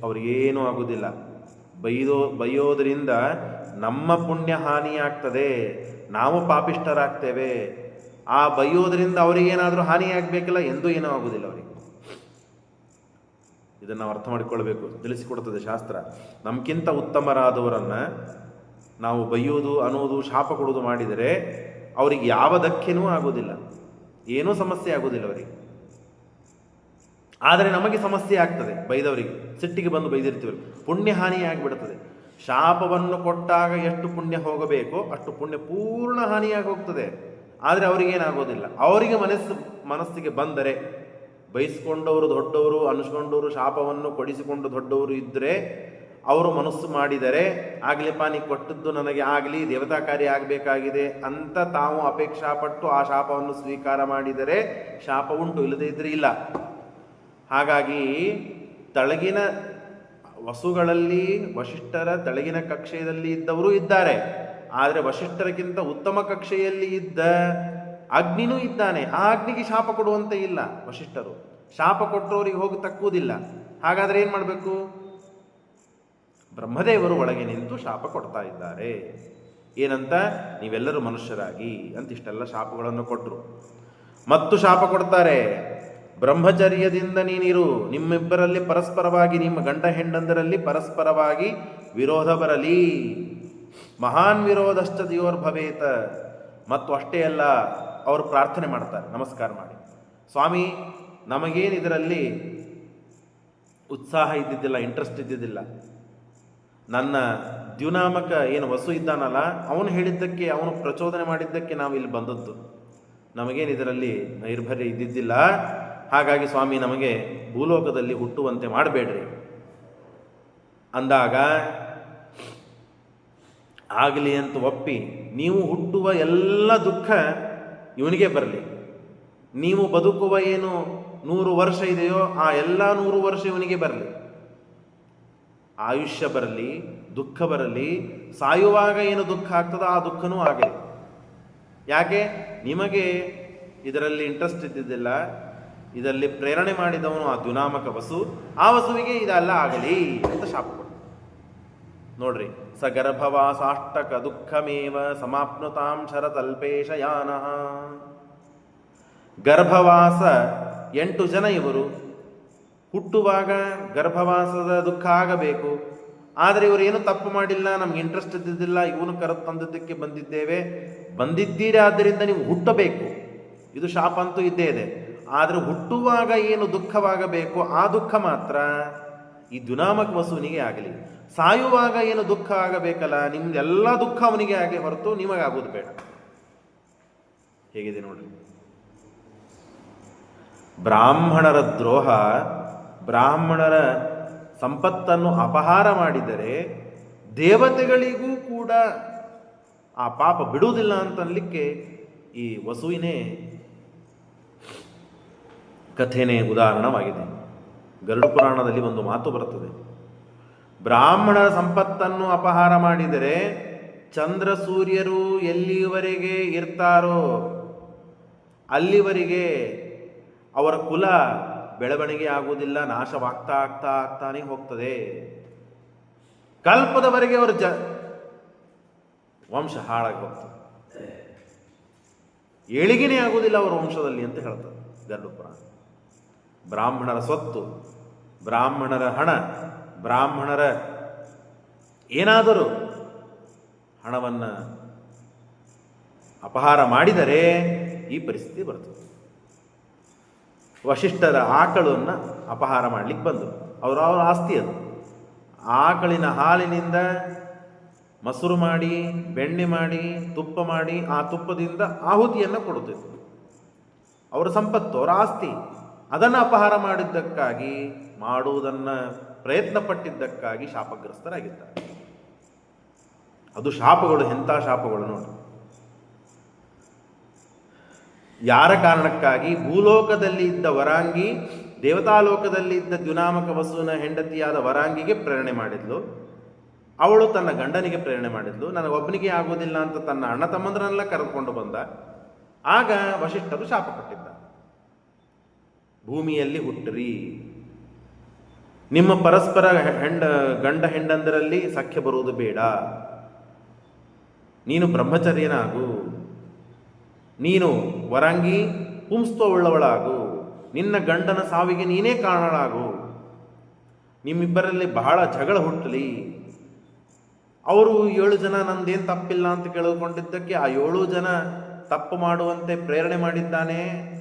ಅವ್ರಿಗೇನೂ ಆಗುವುದಿಲ್ಲ. ಬೈಯೋದ್ರಿಂದ ನಮ್ಮ ಪುಣ್ಯ ಹಾನಿಯಾಗ್ತದೆ, ನಾವು ಪಾಪಿಷ್ಠರಾಗ್ತೇವೆ. ಆ ಬೈಯೋದ್ರಿಂದ ಅವರಿಗೇನಾದರೂ ಹಾನಿಯಾಗಬೇಕಲ್ಲ, ಎಂದೂ ಏನೂ ಆಗುವುದಿಲ್ಲ ಅವರಿಗೆ. ಇದನ್ನು ನಾವು ಅರ್ಥ ಮಾಡಿಕೊಳ್ಬೇಕು. ತಿಳಿಸಿಕೊಡ್ತದೆ ಶಾಸ್ತ್ರ. ನಮ್ಗಿಂತ ಉತ್ತಮರಾದವರನ್ನು ನಾವು ಬೈಯೋದು, ಅನ್ನೋದು, ಶಾಪ ಕೊಡೋದು ಮಾಡಿದರೆ ಅವರಿಗೆ ಯಾವ ಧಕ್ಕೆನೂ ಆಗೋದಿಲ್ಲ, ಏನೂ ಸಮಸ್ಯೆ ಆಗೋದಿಲ್ಲ ಅವರಿಗೆ. ಆದರೆ ನಮಗೆ ಸಮಸ್ಯೆ ಆಗ್ತದೆ. ಬೈದವರಿಗೆ ಸಿಟ್ಟಿಗೆ ಬಂದು ಬೈದಿರ್ತೀವಿ, ಪುಣ್ಯ ಹಾನಿಯಾಗಿಬಿಡ್ತದೆ. ಶಾಪವನ್ನು ಕೊಟ್ಟಾಗ ಎಷ್ಟು ಪುಣ್ಯ ಹೋಗಬೇಕೋ ಅಷ್ಟು ಪುಣ್ಯ ಪೂರ್ಣ ಹಾನಿಯಾಗಿ ಹೋಗ್ತದೆ. ಆದರೆ ಅವರಿಗೇನಾಗೋದಿಲ್ಲ. ಅವರಿಗೆ ಮನಸ್ಸಿಗೆ ಬಂದರೆ, ಬೈಸ್ಕೊಂಡವರು ದೊಡ್ಡವರು ಅನಿಸ್ಕೊಂಡವರು, ಶಾಪವನ್ನು ಕೊಡಿಸಿಕೊಂಡು ದೊಡ್ಡವರು ಇದ್ದರೆ, ಅವರು ಮನಸ್ಸು ಮಾಡಿದರೆ, ಆಗಲಿಪ್ಪ ನೀ ಕೊಟ್ಟದ್ದು ನನಗೆ ಆಗಲಿ, ದೇವತಾ ಕಾರ್ಯ ಆಗಬೇಕಾಗಿದೆ ಅಂತ ತಾವು ಅಪೇಕ್ಷಾಪಟ್ಟು ಆ ಶಾಪವನ್ನು ಸ್ವೀಕಾರ ಮಾಡಿದರೆ ಶಾಪ ಉಂಟು, ಇಲ್ಲದೇ ಇದ್ರೆ ಇಲ್ಲ. ಹಾಗಾಗಿ ತಳಗಿನ ವಸುಗಳಲ್ಲಿ ವಶಿಷ್ಠರ ತಳಗಿನ ಕಕ್ಷೆಯಲ್ಲಿ ಇದ್ದವರು ಇದ್ದಾರೆ. ಆದರೆ ವಶಿಷ್ಠರಕ್ಕಿಂತ ಉತ್ತಮ ಕಕ್ಷೆಯಲ್ಲಿ ಇದ್ದ ಅಗ್ನಿನೂ ಇದ್ದಾನೆ. ಆ ಅಗ್ನಿಗೆ ಶಾಪ ಕೊಡುವಂತೆ ಇಲ್ಲ ವಶಿಷ್ಠರು. ಶಾಪ ಕೊಟ್ಟವರಿಗೆ ಹೋಗಿ ತಕ್ಕುವುದಿಲ್ಲ. ಹಾಗಾದರೆ ಏನು ಮಾಡಬೇಕು? ಬ್ರಹ್ಮದೇವರು ಒಳಗೆ ನಿಂತು ಶಾಪ ಕೊಡ್ತಾ ಇದ್ದಾರೆ. ಏನಂತ? ನೀವೆಲ್ಲರೂ ಮನುಷ್ಯರಾಗಿ ಅಂತ ಇಷ್ಟೆಲ್ಲ ಶಾಪಗಳನ್ನು ಕೊಟ್ಟರು. ಮತ್ತು ಶಾಪ ಕೊಡ್ತಾರೆ, ಬ್ರಹ್ಮಚರ್ಯದಿಂದ ನೀನಿರು, ನಿಮ್ಮಿಬ್ಬರಲ್ಲಿ ಪರಸ್ಪರವಾಗಿ, ನಿಮ್ಮ ಗಂಡ ಹೆಂಡಂದರಲ್ಲಿ ಪರಸ್ಪರವಾಗಿ ವಿರೋಧ ಬರಲಿ. ಮಹಾನ್ ವಿರೋಧಶ್ಚ ದಿಯೋರ್ಭವೇತ. ಮತ್ತು ಅಷ್ಟೇ ಅಲ್ಲ, ಅವರು ಪ್ರಾರ್ಥನೆ ಮಾಡ್ತಾರೆ, ನಮಸ್ಕಾರ ಮಾಡಿ, ಸ್ವಾಮಿ ನಮಗೇನು ಇದರಲ್ಲಿ ಉತ್ಸಾಹ ಇದ್ದಿದ್ದಿಲ್ಲ, ಇಂಟ್ರೆಸ್ಟ್ ಇದ್ದಿದ್ದಿಲ್ಲ. ನನ್ನ ದ್ಯುನಾಮಕ ಏನು ವಸು ಇದ್ದಾನಲ್ಲ, ಅವನು ಹೇಳಿದ್ದಕ್ಕೆ, ಅವನು ಪ್ರಚೋದನೆ ಮಾಡಿದ್ದಕ್ಕೆ ನಾವು ಇಲ್ಲಿ ಬಂದದ್ದು. ನಮಗೇನು ಇದರಲ್ಲಿ ನೈರ್ಭರ್ಯ ಇದ್ದಿದ್ದಿಲ್ಲ. ಹಾಗಾಗಿ ಸ್ವಾಮಿ ನಮಗೆ ಭೂಲೋಕದಲ್ಲಿ ಹುಟ್ಟುವಂತೆ ಮಾಡಬೇಡ್ರಿ ಅಂದಾಗ, ಆಗಲಿ ಅಂತ ಒಪ್ಪಿ, ನೀವು ಹುಟ್ಟುವ ಎಲ್ಲ ದುಃಖ ಇವನಿಗೆ ಬರಲಿ, ನೀವು ಬದುಕುವ ಏನು 100 ವರ್ಷ ಇದೆಯೋ ಆ ಎಲ್ಲ 100 ವರ್ಷ ಇವನಿಗೆ ಬರಲಿ, ಆಯುಷ್ಯ ಬರಲಿ, ದುಃಖ ಬರಲಿ, ಸಾಯುವಾಗ ಏನು ದುಃಖ ಆಗ್ತದೋ ಆ ದುಃಖನೂ ಆಗಲಿ. ಯಾಕೆ? ನಿಮಗೆ ಇದರಲ್ಲಿ ಇಂಟ್ರೆಸ್ಟ್ ಇದ್ದಿದ್ದಿಲ್ಲ, ಇದರಲ್ಲಿ ಪ್ರೇರಣೆ ಮಾಡಿದವನು ಆ ದ್ಯುನಾಮಕ ವಸು, ಆ ವಸುವಿಗೆ ಇದೆಲ್ಲ ಆಗಲಿ ಅಂತ ಶಾಪ ಕೊಟ್ಟ. ನೋಡ್ರಿ, ಸ ಗರ್ಭವಾಸಾಷ್ಟಕ ದುಃಖಮೇವ ಸಮಾಪ್ನುತಾಂ ಶರತಲ್ಪೇಶಯಾನ. ಗರ್ಭವಾಸ 8 ಜನ ಇವರು. ಹುಟ್ಟುವಾಗ ಗರ್ಭವಾಸದ ದುಃಖ ಆಗಬೇಕು, ಆದರೆ ಇವರು ಏನು ತಪ್ಪು ಮಾಡಿಲ್ಲ, ನಮ್ಗೆ ಇಂಟ್ರೆಸ್ಟ್ ಇದ್ದಿದ್ದಿಲ್ಲ, ಇವನು ಕರೆದು ತಂದದ್ದಕ್ಕೆ ಬಂದಿದ್ದೀರಿ, ಆದ್ದರಿಂದ ನೀವು ಹುಟ್ಟಬೇಕು. ಇದು ಶಾಪ ಅಂತೂ ಇದ್ದೇ ಇದೆ. ಆದರೆ ಹುಟ್ಟುವಾಗ ಏನು ದುಃಖವಾಗಬೇಕು ಆ ದುಃಖ ಮಾತ್ರ ಈ ದ್ಯುನಾಮಕ ವಸುವಿನಿಗೆ ಆಗಲಿ. ಸಾಯುವಾಗ ಏನು ದುಃಖ ಆಗಬೇಕಲ್ಲ, ನಿಮ್ದೆಲ್ಲ ದುಃಖ ಅವನಿಗೆ ಆಗಿ ಹೊರತು ನಿಮಗಾಗೋದು ಬೇಡ. ಹೇಗಿದೆ ನೋಡ್ರಿ. ಬ್ರಾಹ್ಮಣರ ದ್ರೋಹ, ಬ್ರಾಹ್ಮಣರ ಸಂಪತ್ತನ್ನು ಅಪಹಾರ ಮಾಡಿದರೆ ದೇವತೆಗಳಿಗೂ ಕೂಡ ಆ ಪಾಪ ಬಿಡುವುದಿಲ್ಲ ಅಂತನ್ಲಿಕ್ಕೆ ಈ ವಸುವಿನೇ ಕಥೆನೇ ಉದಾಹರಣವಾಗಿದೆ. ಗರುಡ ಪುರಾಣದಲ್ಲಿ ಒಂದು ಮಾತು ಬರುತ್ತದೆ, ಬ್ರಾಹ್ಮಣರ ಸಂಪತ್ತನ್ನು ಅಪಹಾರ ಮಾಡಿದರೆ ಚಂದ್ರ ಸೂರ್ಯರು ಎಲ್ಲಿವರೆಗೆ ಇರ್ತಾರೋ ಅಲ್ಲಿವರೆಗೆ ಅವರ ಕುಲ ಬೆಳವಣಿಗೆ ಆಗುವುದಿಲ್ಲ, ನಾಶವಾಗ್ತಾ ಆಗ್ತಾ ಆಗ್ತಾನೆ ಹೋಗ್ತದೆ. ಕಲ್ಪದವರೆಗೆ ಅವರ ವಂಶ ಹಾಳಾಗಿ ಹೋಗ್ತದೆ, ಏಳಿಗೆನೇ ಆಗುವುದಿಲ್ಲ ಅವರ ವಂಶದಲ್ಲಿ ಅಂತ ಹೇಳ್ತಾರೆ ಗರುಡ ಪುರಾಣ. ಬ್ರಾಹ್ಮಣರ ಸ್ವತ್ತು, ಬ್ರಾಹ್ಮಣರ ಹಣ, ಬ್ರಾಹ್ಮಣರ ಏನಾದರೂ ಹಣವನ್ನು ಅಪಹಾರ ಮಾಡಿದರೆ ಈ ಪರಿಸ್ಥಿತಿ ಬರ್ತದೆ. ವಶಿಷ್ಠರ ಆಕಳನ್ನು ಅಪಹಾರ ಮಾಡಲಿಕ್ಕೆ ಬಂದರು. ಅವರ ಆಸ್ತಿ ಅದು. ಆಕಳಿನ ಹಾಲಿನಿಂದ ಮೊಸರು ಮಾಡಿ, ಬೆಣ್ಣೆ ಮಾಡಿ, ತುಪ್ಪ ಮಾಡಿ, ಆ ತುಪ್ಪದಿಂದ ಆಹುತಿಯನ್ನು ಕೊಡುತ್ತಿದ್ದರು. ಅವರ ಸಂಪತ್ತು, ಅವರ ಆಸ್ತಿ. ಅದನ್ನು ಅಪಹಾರ ಮಾಡಿದ್ದಕ್ಕಾಗಿ, ಮಾಡುವುದನ್ನು ಪ್ರಯತ್ನ ಪಟ್ಟಿದ್ದಕ್ಕಾಗಿ ಶಾಪಗ್ರಸ್ತರಾಗಿದ್ದಾರೆ. ಅದು ಶಾಪಗಳು, ಎಂಥ ಶಾಪಗಳು ನೋಡಿ. ಯಾರ ಕಾರಣಕ್ಕಾಗಿ? ಭೂಲೋಕದಲ್ಲಿ ಇದ್ದ ವರಾಂಗಿ ದೇವತಾಲೋಕದಲ್ಲಿ ಇದ್ದ ದ್ಯುನಾಮಕ ವಸುವಿನ ಹೆಂಡತಿಯಾದ ವರಾಂಗಿಗೆ ಪ್ರೇರಣೆ ಮಾಡಿದ್ಲು. ಅವಳು ತನ್ನ ಗಂಡನಿಗೆ ಪ್ರೇರಣೆ ಮಾಡಿದ್ಲು. ನನಗೊಬ್ಬನಿಗೆ ಆಗೋದಿಲ್ಲ ಅಂತ ತನ್ನ ಅಣ್ಣ ತಮ್ಮಂದ್ರನ್ನೆಲ್ಲ ಕರೆದುಕೊಂಡು ಬಂದ. ಆಗ ವಶಿಷ್ಠರು ಶಾಪ ಕೊಟ್ಟಿದ್ದ, ಭೂಮಿಯಲ್ಲಿ ಹುಟ್ಟಿರಿ, ನಿಮ್ಮ ಪರಸ್ಪರ ಗಂಡ ಹೆಂಡಂದರಲ್ಲಿ ಸಖ್ಯ ಬರುವುದು ಬೇಡ, ನೀನು ಬ್ರಹ್ಮಚರ್ಯನಾಗು, ನೀನು ವರಾಂಗಿ ಪುಂಸ್ತ್ವವುಳ್ಳವಳಾಗು, ನಿನ್ನ ಗಂಡನ ಸಾವಿಗೆ ನೀನೇ ಕಾರಣಳಾಗು, ನಿಮ್ಮಿಬ್ಬರಲ್ಲಿ ಬಹಳ ಜಗಳ ಹುಟ್ಟಲಿ. ಅವರು 7 ಜನ ನಂದೇನು ತಪ್ಪಿಲ್ಲ ಅಂತ ಕೇಳಿಕೊಂಡಿದ್ದಕ್ಕೆ ಆ 7 ಜನ ತಪ್ಪು ಮಾಡುವಂತೆ ಪ್ರೇರಣೆ ಮಾಡಿದ್ದಾನೆ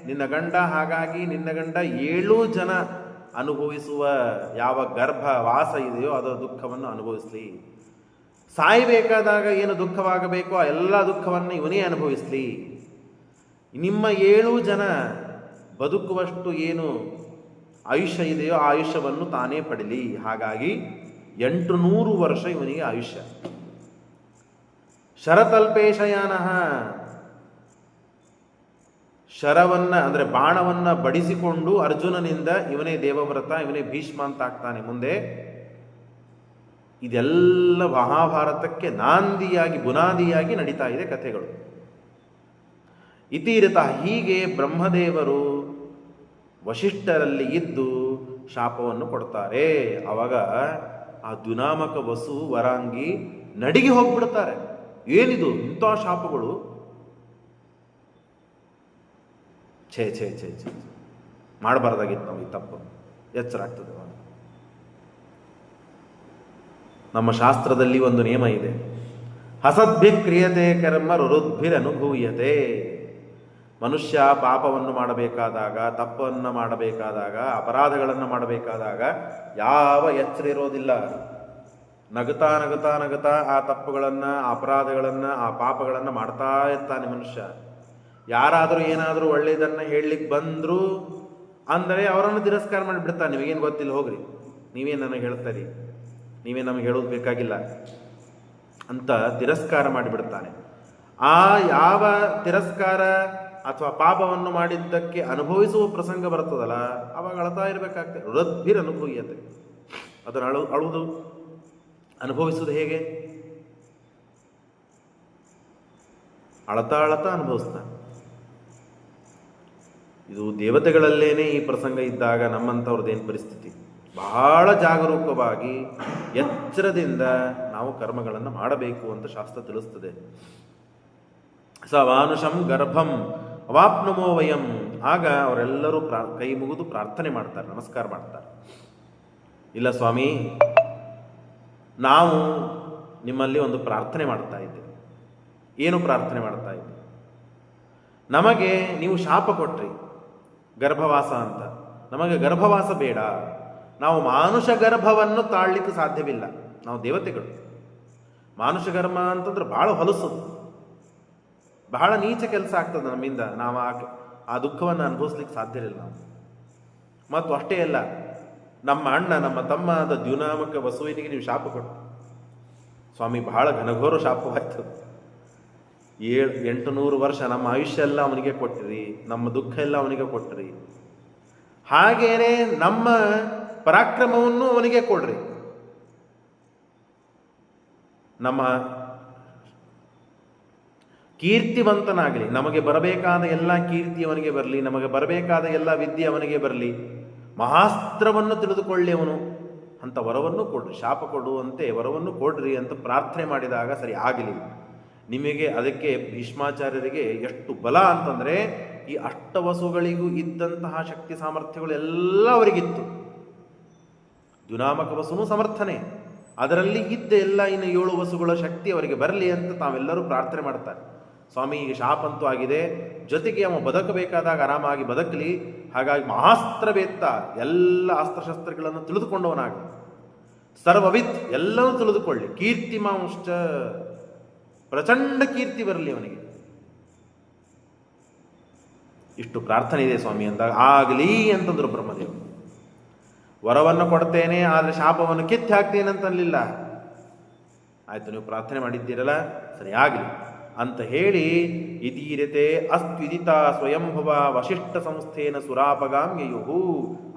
ನಿನ್ನ ಗಂಡ. ಹಾಗಾಗಿ ನಿನ್ನ ಗಂಡ 7 ಜನ ಅನುಭವಿಸುವ ಯಾವ ಗರ್ಭವಾಸ ಇದೆಯೋ ಅದರ ದುಃಖವನ್ನು ಅನುಭವಿಸಲಿ. ಸಾಯಬೇಕಾದಾಗ ಏನು ದುಃಖವಾಗಬೇಕೋ ಆ ಎಲ್ಲ ದುಃಖವನ್ನು ಇವನೇ ಅನುಭವಿಸಲಿ. ನಿಮ್ಮ 7 ಜನ ಬದುಕುವಷ್ಟು ಏನು ಆಯುಷ್ಯ ಇದೆಯೋ ಆ ಆಯುಷ್ಯವನ್ನು ತಾನೇ ಪಡೀಲಿ. ಹಾಗಾಗಿ 800 ವರ್ಷ ಇವನಿಗೆ ಆಯುಷ್ಯ. ಶರತಲ್ಪೇಶಯಾನ, ಶರವನ್ನ ಅಂದರೆ ಬಾಣವನ್ನ ಬಡಿಸಿಕೊಂಡು ಅರ್ಜುನನಿಂದ ಇವನೇ ದೇವವ್ರತ, ಇವನೇ ಭೀಷ್ಮ ಅಂತ ಆಗ್ತಾನೆ ಮುಂದೆ. ಇದೆಲ್ಲ ಮಹಾಭಾರತಕ್ಕೆ ನಾಂದಿಯಾಗಿ, ಬುನಾದಿಯಾಗಿ ನಡೀತಾ ಇದೆ ಕಥೆಗಳು. ಇತಿರತ, ಹೀಗೆ ಬ್ರಹ್ಮದೇವರು ವಶಿಷ್ಠರಲ್ಲಿ ಇದ್ದು ಶಾಪವನ್ನು ಕೊಡ್ತಾರೆ. ಆವಾಗ ಆ ದ್ಯುನಾಮಕ ವಸು ವರಾಂಗಿ ನಡಿಗೆ ಹೋಗ್ಬಿಡ್ತಾರೆ. ಏನಿದು ಇಂಥ ಶಾಪಗಳು? ಛೇ ಛೇ ಛೇ ಛೇ ಮಾಡಬಾರ್ದಾಗಿತ್ತು ನಾವು ಈ ತಪ್ಪು. ಎಚ್ಚರ ಆಗ್ತದೆ. ನಮ್ಮ ಶಾಸ್ತ್ರದಲ್ಲಿ ಒಂದು ನಿಯಮ ಇದೆ, ಹಸದ್ಭಿ ಕ್ರಿಯತೆ ಕರ್ಮ ರುರುದ್ಭಿರನುಭೂಯತೆ. ಮನುಷ್ಯ ಪಾಪವನ್ನು ಮಾಡಬೇಕಾದಾಗ, ತಪ್ಪನ್ನು ಮಾಡಬೇಕಾದಾಗ, ಅಪರಾಧಗಳನ್ನು ಮಾಡಬೇಕಾದಾಗ ಯಾವ ಎಚ್ಚರ ಇರೋದಿಲ್ಲ. ನಗುತ್ತಾ ನಗುತ್ತಾ ನಗುತ್ತಾ ಆ ತಪ್ಪುಗಳನ್ನು, ಆ ಅಪರಾಧಗಳನ್ನು, ಆ ಪಾಪಗಳನ್ನು ಮಾಡ್ತಾ ಇರ್ತಾನೆ ಮನುಷ್ಯ. ಯಾರಾದರೂ ಏನಾದರೂ ಒಳ್ಳೆಯದನ್ನು ಹೇಳಲಿಕ್ಕೆ ಬಂದರು ಅಂದರೆ ಅವರನ್ನು ತಿರಸ್ಕಾರ ಮಾಡಿಬಿಡ್ತಾನೆ. ನಿಮಗೇನು ಗೊತ್ತಿಲ್ಲ, ಹೋಗ್ರಿ, ನೀವೇನು ನನಗೆ ಹೇಳ್ತಾರೆ, ನೀವೇ ನಮಗೆ ಹೇಳೋದು ಬೇಕಾಗಿಲ್ಲ ಅಂತ ತಿರಸ್ಕಾರ ಮಾಡಿಬಿಡ್ತಾನೆ. ಆ ಯಾವ ತಿರಸ್ಕಾರ ಅಥವಾ ಪಾಪವನ್ನು ಮಾಡಿದ್ದಕ್ಕೆ ಅನುಭವಿಸುವ ಪ್ರಸಂಗ ಬರ್ತದಲ್ಲ, ಅವಾಗ ಅಳ್ತಾ ಇರಬೇಕಾಗ್ತದೆ. ರುದ್ಭಿರ್ ಅನುಭೂಯತೆ, ಅದನ್ನು ಅಳುವುದು ಅನುಭವಿಸುವುದು ಹೇಗೆ? ಅಳತಾ ಅಳತಾ ಅನುಭವಿಸ್ತಾನೆ. ಇದು ದೇವತೆಗಳಲ್ಲೇನೆ ಈ ಪ್ರಸಂಗ ಇದ್ದಾಗ ನಮ್ಮಂಥವ್ರದ್ದೇನು ಪರಿಸ್ಥಿತಿ. ಬಹಳ ಜಾಗರೂಕವಾಗಿ ಎಚ್ಚರದಿಂದ ನಾವು ಕರ್ಮಗಳನ್ನು ಮಾಡಬೇಕು ಅಂತ ಶಾಸ್ತ್ರ ತಿಳಿಸ್ತದೆ. ಸ ಮಾನುಷಂ ಗರ್ಭಂ ಅವಾಪ್ನುಮೋ ವಯಂ. ಆಗ ಅವರೆಲ್ಲರೂ ಕೈ ಮುಗಿದು ಪ್ರಾರ್ಥನೆ ಮಾಡ್ತಾರೆ, ನಮಸ್ಕಾರ ಮಾಡ್ತಾರೆ. ಇಲ್ಲ ಸ್ವಾಮಿ, ನಾವು ನಿಮ್ಮಲ್ಲಿ ಒಂದು ಪ್ರಾರ್ಥನೆ ಮಾಡ್ತಾ ಇದ್ದೇವೆ. ಏನು ಪ್ರಾರ್ಥನೆ ಮಾಡ್ತಾ ಇದ್ದೇವೆ? ನಮಗೆ ನೀವು ಶಾಪ ಕೊಟ್ರಿ ಗರ್ಭವಾಸ ಅಂತ. ನಮಗೆ ಗರ್ಭವಾಸ ಬೇಡ. ನಾವು ಮಾನುಷ ಗರ್ಭವನ್ನು ತಾಳ್ಲಿಕ್ಕೆ ಸಾಧ್ಯವಿಲ್ಲ. ನಾವು ದೇವತೆಗಳು. ಮಾನುಷ ಗರ್ಭ ಅಂತಂದ್ರೆ ಬಹಳ ಹೊಲಸದು, ಬಹಳ ನೀಚ ಕೆಲಸ ಆಗ್ತದೆ ನಮ್ಮಿಂದ. ನಾವು ಆ ದುಃಖವನ್ನು ಅನುಭವಿಸ್ಲಿಕ್ಕೆ ಸಾಧ್ಯ ಇಲ್ಲ ನಾವು. ಮತ್ತು ಅಷ್ಟೇ ಅಲ್ಲ, ನಮ್ಮ ಅಣ್ಣ ನಮ್ಮ ತಮ್ಮ ಆದ ದ್ಯುನಾಮಕ ವಸುವಿನಿಗೆ ನೀವು ಶಾಪ ಕೊಟ್ಟು, ಸ್ವಾಮಿ ಬಹಳ ಘನಘೋರ ಶಾಪವಾಯ್ತು. 800 ವರ್ಷ ನಮ್ಮ ಆಯುಷ್ಯ ಎಲ್ಲ ಅವನಿಗೆ ಕೊಟ್ಟಿರಿ, ನಮ್ಮ ದುಃಖ ಎಲ್ಲ ಅವನಿಗೆ ಕೊಟ್ಟಿರಿ. ಹಾಗೇನೆ ನಮ್ಮ ಪರಾಕ್ರಮವನ್ನು ಅವನಿಗೆ ಕೊಡ್ರಿ. ನಮ್ಮ ಕೀರ್ತಿವಂತನಾಗಲಿ, ನಮಗೆ ಬರಬೇಕಾದ ಎಲ್ಲ ಕೀರ್ತಿ ಅವನಿಗೆ ಬರಲಿ, ನಮಗೆ ಬರಬೇಕಾದ ಎಲ್ಲ ವಿದ್ಯೆ ಅವನಿಗೆ ಬರಲಿ, ಮಹಾಸ್ತ್ರವನ್ನು ತಿಳಿದುಕೊಳ್ಳಿ ಅವನು ಅಂತ ವರವನ್ನು ಕೊಡ್ರಿ. ಶಾಪ ಕೊಡುವಂತೆ ವರವನ್ನು ಕೊಡ್ರಿ ಅಂತ ಪ್ರಾರ್ಥನೆ ಮಾಡಿದಾಗ ಸರಿ ಆಗಲಿ. ನಿಮಗೆ ಅದಕ್ಕೆ ಭೀಷ್ಮಾಚಾರ್ಯರಿಗೆ ಎಷ್ಟು ಬಲ ಅಂತಂದರೆ, ಈ ಅಷ್ಟವಸುಗಳಿಗೂ ಇದ್ದಂತಹ ಶಕ್ತಿ ಸಾಮರ್ಥ್ಯಗಳು ಎಲ್ಲ ಅವರಿಗಿತ್ತು. ದ್ಯುನಾಮಕ ವಸುನು ಸಮರ್ಥನೆ, ಅದರಲ್ಲಿ ಇದ್ದ ಎಲ್ಲ ಇನ್ನು 7 ವಸುಗಳ ಶಕ್ತಿ ಅವರಿಗೆ ಬರಲಿ ಅಂತ ತಾವೆಲ್ಲರೂ ಪ್ರಾರ್ಥನೆ ಮಾಡ್ತಾರೆ. ಸ್ವಾಮಿ, ಈಗ ಶಾಪ ಅಂತೂ ಆಗಿದೆ, ಜೊತೆಗೆ ಅವ ಬದುಕಬೇಕಾದಾಗ ಆರಾಮಾಗಿ ಬದುಕಲಿ. ಹಾಗಾಗಿ ಮಹಾಸ್ತ್ರವೇತ್ತ, ಎಲ್ಲ ಅಸ್ತ್ರಶಸ್ತ್ರಗಳನ್ನು ತಿಳಿದುಕೊಂಡವನಾಗಲಿ, ಸರ್ವವಿತ್ ಎಲ್ಲವೂ ತಿಳಿದುಕೊಳ್ಳಿ, ಕೀರ್ತಿಮಾಂಶ್ಚ, ಪ್ರಚಂಡ ಕೀರ್ತಿ ಬರಲಿ ಅವನಿಗೆ. ಇಷ್ಟು ಪ್ರಾರ್ಥನೆ ಇದೆ ಸ್ವಾಮಿ ಅಂದಾಗ ಆಗಲಿ ಅಂತಂದ್ರು ಬ್ರಹ್ಮದೇವರು. ವರವನ್ನು ಕೊಡ್ತೇನೆ, ಆದರೆ ಶಾಪವನ್ನು ಕಿತ್ತು ಹಾಕ್ತೇನೆ ಅಂತನಲಿಲ್ಲ. ಆಯ್ತು, ನೀವು ಪ್ರಾರ್ಥನೆ ಮಾಡಿದ್ದೀರಲ್ಲ, ಸರಿ ಆಗಲಿ ಅಂತ ಹೇಳಿ, ಇದೀರತೆ ಅಸ್ತ್ವಿದಿತ ಸ್ವಯಂಭವ ವಶಿಷ್ಠ ಸಂಸ್ಥೇನ ಸುರಾಪಗಾಮ್ಯಯುಹು.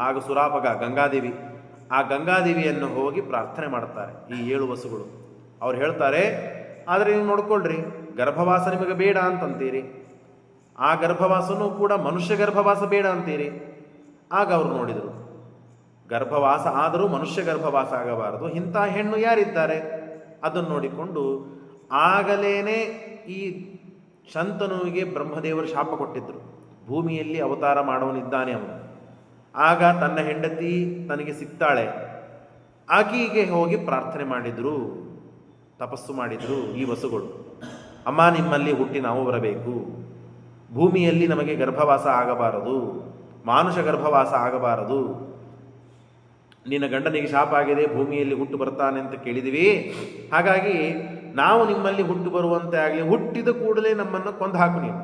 ಆಗ ಸುರಾಪಗ ಗಂಗಾದೇವಿ, ಆ ಗಂಗಾದೇವಿಯನ್ನು ಹೋಗಿ ಪ್ರಾರ್ಥನೆ ಮಾಡ್ತಾರೆ ಈ 7 ವಸುಗಳು. ಅವ್ರು ಹೇಳ್ತಾರೆ, ಆದರೆ ನೀವು ನೋಡ್ಕೊಳ್ರಿ, ಗರ್ಭವಾಸ ನಿಮಗೆ ಬೇಡ ಅಂತಂತೀರಿ, ಆ ಗರ್ಭವಾಸನೂ ಕೂಡ ಮನುಷ್ಯ ಗರ್ಭವಾಸ ಬೇಡ ಅಂತೀರಿ. ಆಗ ಅವರು ನೋಡಿದರು, ಗರ್ಭವಾಸ ಆದರೂ ಮನುಷ್ಯ ಗರ್ಭವಾಸ ಆಗಬಾರದು, ಇಂಥ ಹೆಣ್ಣು ಯಾರಿದ್ದಾರೆ ಅದನ್ನು ನೋಡಿಕೊಂಡು ಆಗಲೇನೆ ಈ ಶಂತನುವಿಗೆ ಬ್ರಹ್ಮದೇವರು ಶಾಪ ಕೊಟ್ಟಿದ್ದರು, ಭೂಮಿಯಲ್ಲಿ ಅವತಾರ ಮಾಡುವನಿದ್ದಾನೆ ಅವನು. ಆಗ ತನ್ನ ಹೆಂಡತಿ ತನಗೆ ಸಿಗ್ತಾಳೆ, ಆಕೆಗೆ ಹೋಗಿ ಪ್ರಾರ್ಥನೆ ಮಾಡಿದರು, ತಪಸ್ಸು ಮಾಡಿದರು ಈ ವಸುಗಳು. ಅಮ್ಮ, ನಿಮ್ಮಲ್ಲಿ ಹುಟ್ಟಿ ನಾವು ಬರಬೇಕು, ಭೂಮಿಯಲ್ಲಿ ನಮಗೆ ಗರ್ಭವಾಸ ಆಗಬಾರದು, ಮಾನುಷ ಗರ್ಭವಾಸ ಆಗಬಾರದು, ನಿನ್ನ ಗಂಡನಿಗೆ ಶಾಪ ಆಗಿದೆ, ಭೂಮಿಯಲ್ಲಿ ಹುಟ್ಟು ಬರ್ತಾನೆ ಅಂತ ಕೇಳಿದಿವಿ, ಹಾಗಾಗಿ ನಾವು ನಿಮ್ಮಲ್ಲಿ ಹುಟ್ಟು ಬರುವಂತೆ ಆಗಲಿ, ಹುಟ್ಟಿದ ಕೂಡಲೇ ನಮ್ಮನ್ನು ಕೊಂದು ಹಾಕು ನೀನು.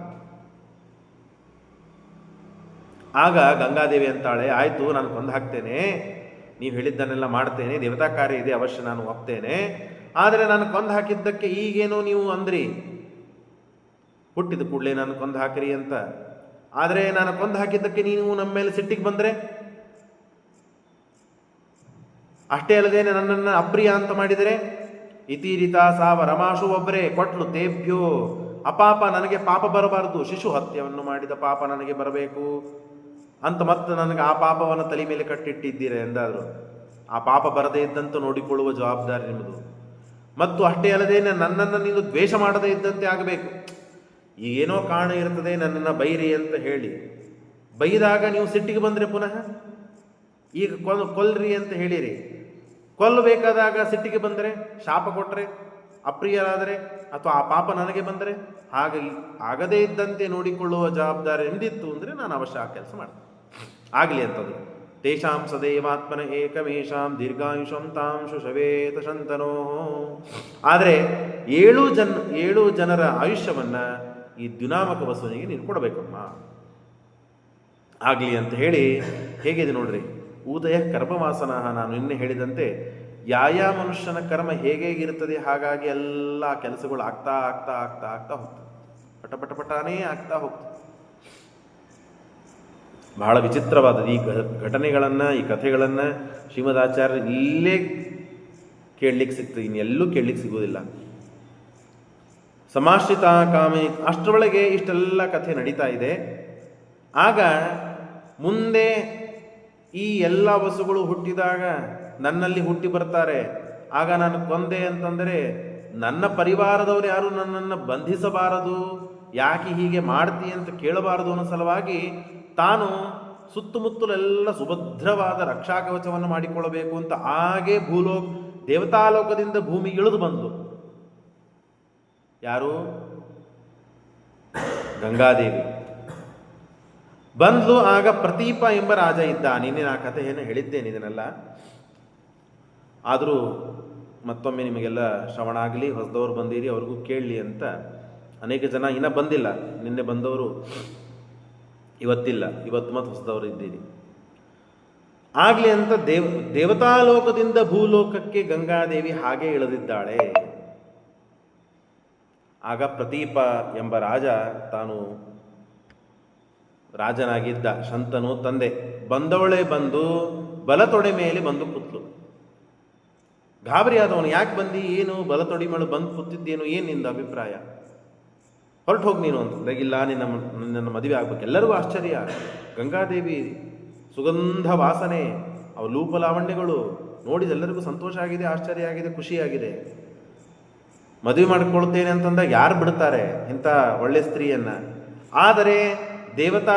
ಆಗ ಗಂಗಾದೇವಿ ಅಂತಾಳೆ, ಆಯಿತು, ನಾನು ಕೊಂದು ಹಾಕ್ತೇನೆ, ನೀವು ಹೇಳಿದ್ದನ್ನೆಲ್ಲ ಮಾಡ್ತೇನೆ, ದೇವತಾ ಕಾರ್ಯ ಇದೆ, ಅವಶ್ಯ ನಾನು ಒಪ್ತೇನೆ. ಆದರೆ ನಾನು ಕೊಂದು ಹಾಕಿದ್ದಕ್ಕೆ ಈಗೇನೋ ನೀವು ಅಂದ್ರಿ, ಹುಟ್ಟಿದ ಕೂಡಲೇ ನಾನು ಕೊಂದು ಹಾಕಿರಿ ಅಂತ. ಆದರೆ ನಾನು ಕೊಂದು ಹಾಕಿದ್ದಕ್ಕೆ ನೀವು ನಮ್ಮ ಮೇಲೆ ಸಿಟ್ಟಿಗೆ ಬಂದರೆ, ಅಷ್ಟೇ ಅಲ್ಲದೇನೆ ನನ್ನನ್ನು ಅಪ್ರಿಯ ಅಂತ ಮಾಡಿದರೆ, ಇತೀರಿತ ಸಾವ ರಮಾಶು ಒಬ್ಬರೇ ಕೊಟ್ಲು ತೇಭ್ಯೋ ಅಪಾಪ, ನನಗೆ ಪಾಪ ಬರಬಾರದು, ಶಿಶು ಹತ್ಯವನ್ನು ಮಾಡಿದ ಪಾಪ ನನಗೆ ಬರಬೇಕು ಅಂತ ಮತ್ತೆ ನನಗೆ ಆ ಪಾಪವನ್ನು ತಲೆ ಮೇಲೆ ಕಟ್ಟಿಟ್ಟಿದ್ದೀರ ಎಂದಾದರು. ಆ ಪಾಪ ಬರದೇ ಇದ್ದಂತೆ ನೋಡಿಕೊಳ್ಳುವ ಜವಾಬ್ದಾರಿ ನಿಮ್ಮದು. ಮತ್ತು ಅಷ್ಟೇ ಅಲ್ಲದೇನೆ ನನ್ನನ್ನು ನೀನು ದ್ವೇಷ ಮಾಡದೇ ಇದ್ದಂತೆ ಆಗಬೇಕು. ಏನೋ ಕಾರಣ ಇರ್ತದೆ ನನ್ನನ್ನು ಬೈರಿ ಅಂತ ಹೇಳಿ, ಬೈದಾಗ ನೀವು ಸಿಟ್ಟಿಗೆ ಬಂದರೆ ಪುನಃ ಈಗ ಕೊಲ್ರಿ ಅಂತ ಹೇಳಿರಿ, ಕೊಲ್ಲಬೇಕಾದಾಗ ಸಿಟ್ಟಿಗೆ ಬಂದರೆ, ಶಾಪ ಕೊಟ್ಟರೆ, ಅಪ್ರಿಯರಾದರೆ, ಅಥವಾ ಆ ಪಾಪ ನನಗೆ ಬಂದರೆ, ಹಾಗಾಗಿ ಆಗದೇ ಇದ್ದಂತೆ ನೋಡಿಕೊಳ್ಳುವ ಜವಾಬ್ದಾರಿ ಎಂದಿತ್ತು ಅಂದರೆ ನಾನು ಅವಶ್ಯ ಆ ಕೆಲಸ ಮಾಡ್ತೇನೆ, ಆಗಲಿ ಅಂತಂದು. ತೇಷಾಂ ಸದೈವಾತ್ಮನ ಏಕಮೇಷಾಂ ದೀರ್ಘಾಯುಷಂ ತಾಂಶು ಶವೇತ ಶಂತನೋ. ಆದರೆ 7 ಜನರ ಆಯುಷ್ಯವನ್ನು ಈ ದ್ಯುನಾಮಕ ವಸುವಿನಿಗೆ ನೀನು ಕೊಡಬೇಕಮ್ಮ, ಆಗಲಿ ಅಂತ ಹೇಳಿ. ಹೇಗಿದೆ ನೋಡ್ರಿ, ಉದಯ ಕರ್ಮವಾಸನ. ನಾನು ನಿನ್ನೆ ಹೇಳಿದಂತೆ ಯಾಯ ಮನುಷ್ಯನ ಕರ್ಮ ಹೇಗಿರ್ತದೆ ಹಾಗಾಗಿ ಎಲ್ಲ ಕೆಲಸಗಳು ಆಗ್ತಾ ಆಗ್ತಾ ಆಗ್ತಾ ಆಗ್ತಾ ಹೋಗ್ತದೆ, ಪಟಪಟನೇ ಆಗ್ತಾ ಹೋಗ್ತದೆ. ಬಹಳ ವಿಚಿತ್ರವಾದದ್ದು ಈ ಘಟನೆಗಳನ್ನು, ಈ ಕಥೆಗಳನ್ನು ಶ್ರೀಮದಾಚಾರ್ಯ ಇಲ್ಲೇ ಕೇಳಲಿಕ್ಕೆ ಸಿಗ್ತದೆ, ಇನ್ನೆಲ್ಲೂ ಕೇಳಲಿಕ್ಕೆ ಸಿಗೋದಿಲ್ಲ. ಸಮಾಶ್ರಿತ ಕಾಮಿ, ಅಷ್ಟರೊಳಗೆ ಇಷ್ಟೆಲ್ಲ ಕಥೆ ನಡೀತಾ ಇದೆ. ಆಗ ಮುಂದೆ ಈ ಎಲ್ಲ ವಸುಗಳು ಹುಟ್ಟಿದಾಗ ನನ್ನಲ್ಲಿ ಹುಟ್ಟಿ ಬರ್ತಾರೆ. ಆಗ ನಾನು ಕೊಂದೆ ಅಂತಂದರೆ ನನ್ನ ಪರಿವಾರದವರು ಯಾರು ನನ್ನನ್ನು ಬಂಧಿಸಬಾರದು, ಯಾಕೆ ಹೀಗೆ ಮಾಡ್ತಿ ಅಂತ ಕೇಳಬಾರದು ಅನ್ನೋ ಸಲುವಾಗಿ ತಾನು ಸುತ್ತಮುತ್ತಲೆಲ್ಲ ಸುಭದ್ರವಾದ ರಕ್ಷಾಕವಚವನ್ನು ಮಾಡಿಕೊಳ್ಳಬೇಕು ಅಂತ ಹಾಗೆ ದೇವತಾಲೋಕದಿಂದ ಭೂಮಿಗೆ ಇಳಿದು ಬಂದು ಯಾರು? ಗಂಗಾದೇವಿ ಬಂದ್ಲು. ಆಗ ಪ್ರತೀಪ ಎಂಬ ರಾಜ ಇದ್ದ. ನಿನ್ನೆ ಆ ಕಥೆಯನ್ನು ಹೇಳಿದ್ದೇನೆ, ಇದನ್ನೆಲ್ಲ ಆದರೂ ಮತ್ತೊಮ್ಮೆ ನಿಮಗೆಲ್ಲ ಶ್ರವಣ ಆಗಲಿ, ಹೊಸದವ್ರು ಬಂದಿರಿ ಅವ್ರಿಗೂ ಕೇಳಲಿ ಅಂತ. ಅನೇಕ ಜನ ಇನ್ನೂ ಬಂದಿಲ್ಲ, ನಿನ್ನೆ ಬಂದವರು ಇವತ್ತಿಲ್ಲ, ಇವತ್ತು ಮತ್ತು ಹೊಸದವರು ಇದ್ದೀರಿ. ಆಗಲಿ ಅಂತ ದೇವತಾಲೋಕದಿಂದ ಭೂಲೋಕಕ್ಕೆ ಗಂಗಾದೇವಿ ಹಾಗೆ ಇಳಿದಿದ್ದಾಳೆ. ಆಗ ಪ್ರತೀಪ ಎಂಬ ರಾಜ, ತಾನು ರಾಜನಾಗಿದ್ದ ಶಂತನು ತಂದೆ, ಬಂದವಳೆ ಬಂದು ಬಲತೊಡೆ ಮೇಲೆ ಬಂದು ಕೂತ್ಲು. ಗಾಬರಿ ಆದವನು, ಯಾಕೆ ಬಂದು, ಏನು ಬಲತೊಡಿ ಮೇಲೆ ಬಂದು ಕೂತಿದ್ದೇನು, ಏನು ನಿಂದ ಅಭಿಪ್ರಾಯ, ಹೊರಟು ಹೋಗಿ ನೀನು ಅಂತಂದ್ರೆ, ಇಲ್ಲ ನನ್ನ ಮದುವೆ ಆಗ್ಬೇಕು. ಎಲ್ಲರಿಗೂ ಆಶ್ಚರ್ಯ. ಗಂಗಾದೇವಿ ಸುಗಂಧ ವಾಸನೆ, ಅವ ಲೂಪಲಾವಣ್ಯಗಳು ನೋಡಿದ ಎಲ್ಲರಿಗೂ ಸಂತೋಷ ಆಗಿದೆ, ಆಶ್ಚರ್ಯ ಆಗಿದೆ, ಖುಷಿಯಾಗಿದೆ. ಮದುವೆ ಮಾಡಿಕೊಳ್ತೇನೆ ಅಂತಂದಾಗ ಯಾರು ಬಿಡ್ತಾರೆ ಇಂಥ ಒಳ್ಳೆ ಸ್ತ್ರೀಯನ್ನ? ಆದರೆ ದೇವತಾ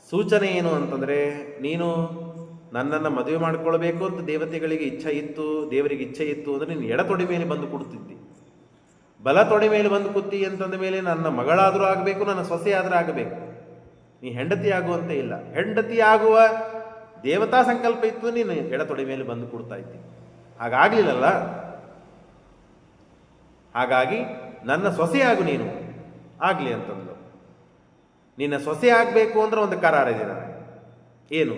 ಸೂಚನೆ ಏನು ಅಂತಂದರೆ, ನೀನು ನನ್ನನ್ನು ಮದುವೆ ಮಾಡಿಕೊಳ್ಬೇಕು ಅಂತ ದೇವತೆಗಳಿಗೆ ಇಚ್ಛೆ ಇತ್ತು, ದೇವರಿಗೆ ಇಚ್ಛೆ ಇತ್ತು ಅಂದರೆ ನೀನು ಎಡತೊಡೆ ಮೇಲೆ ಬಂದು ಕೊಡ್ತಿದ್ದಿ. ಬಲತೊಡೆ ಮೇಲೆ ಬಂದು ಕೂತಿ ಅಂತಂದ ಮೇಲೆ ನನ್ನ ಮಗಳಾದರೂ ಆಗಬೇಕು, ನನ್ನ ಸೊಸೆ ಆದರೂ ಆಗಬೇಕು, ನೀ ಹೆಂಡತಿ ಆಗುವಂತೆ ಇಲ್ಲ. ಹೆಂಡತಿ ಆಗುವ ದೇವತಾ ಸಂಕಲ್ಪ ಇತ್ತು, ನೀನು ಎಡತೊಡೆ ಮೇಲೆ ಬಂದು ಕೊಡ್ತಾ ಇದ್ದಿ. ಹಾಗಾಗಲಿಲ್ಲಲ್ಲ. ಹಾಗಾಗಿ ನನ್ನ ಸೊಸೆ ಆಗು ನೀನು, ಆಗಲಿ ಅಂತಂದು. ನಿನ್ನ ಸೊಸೆ ಆಗಬೇಕು ಅಂದ್ರೆ ಒಂದು ಕರಾರಿದೆ ನನಗೆ. ಏನು?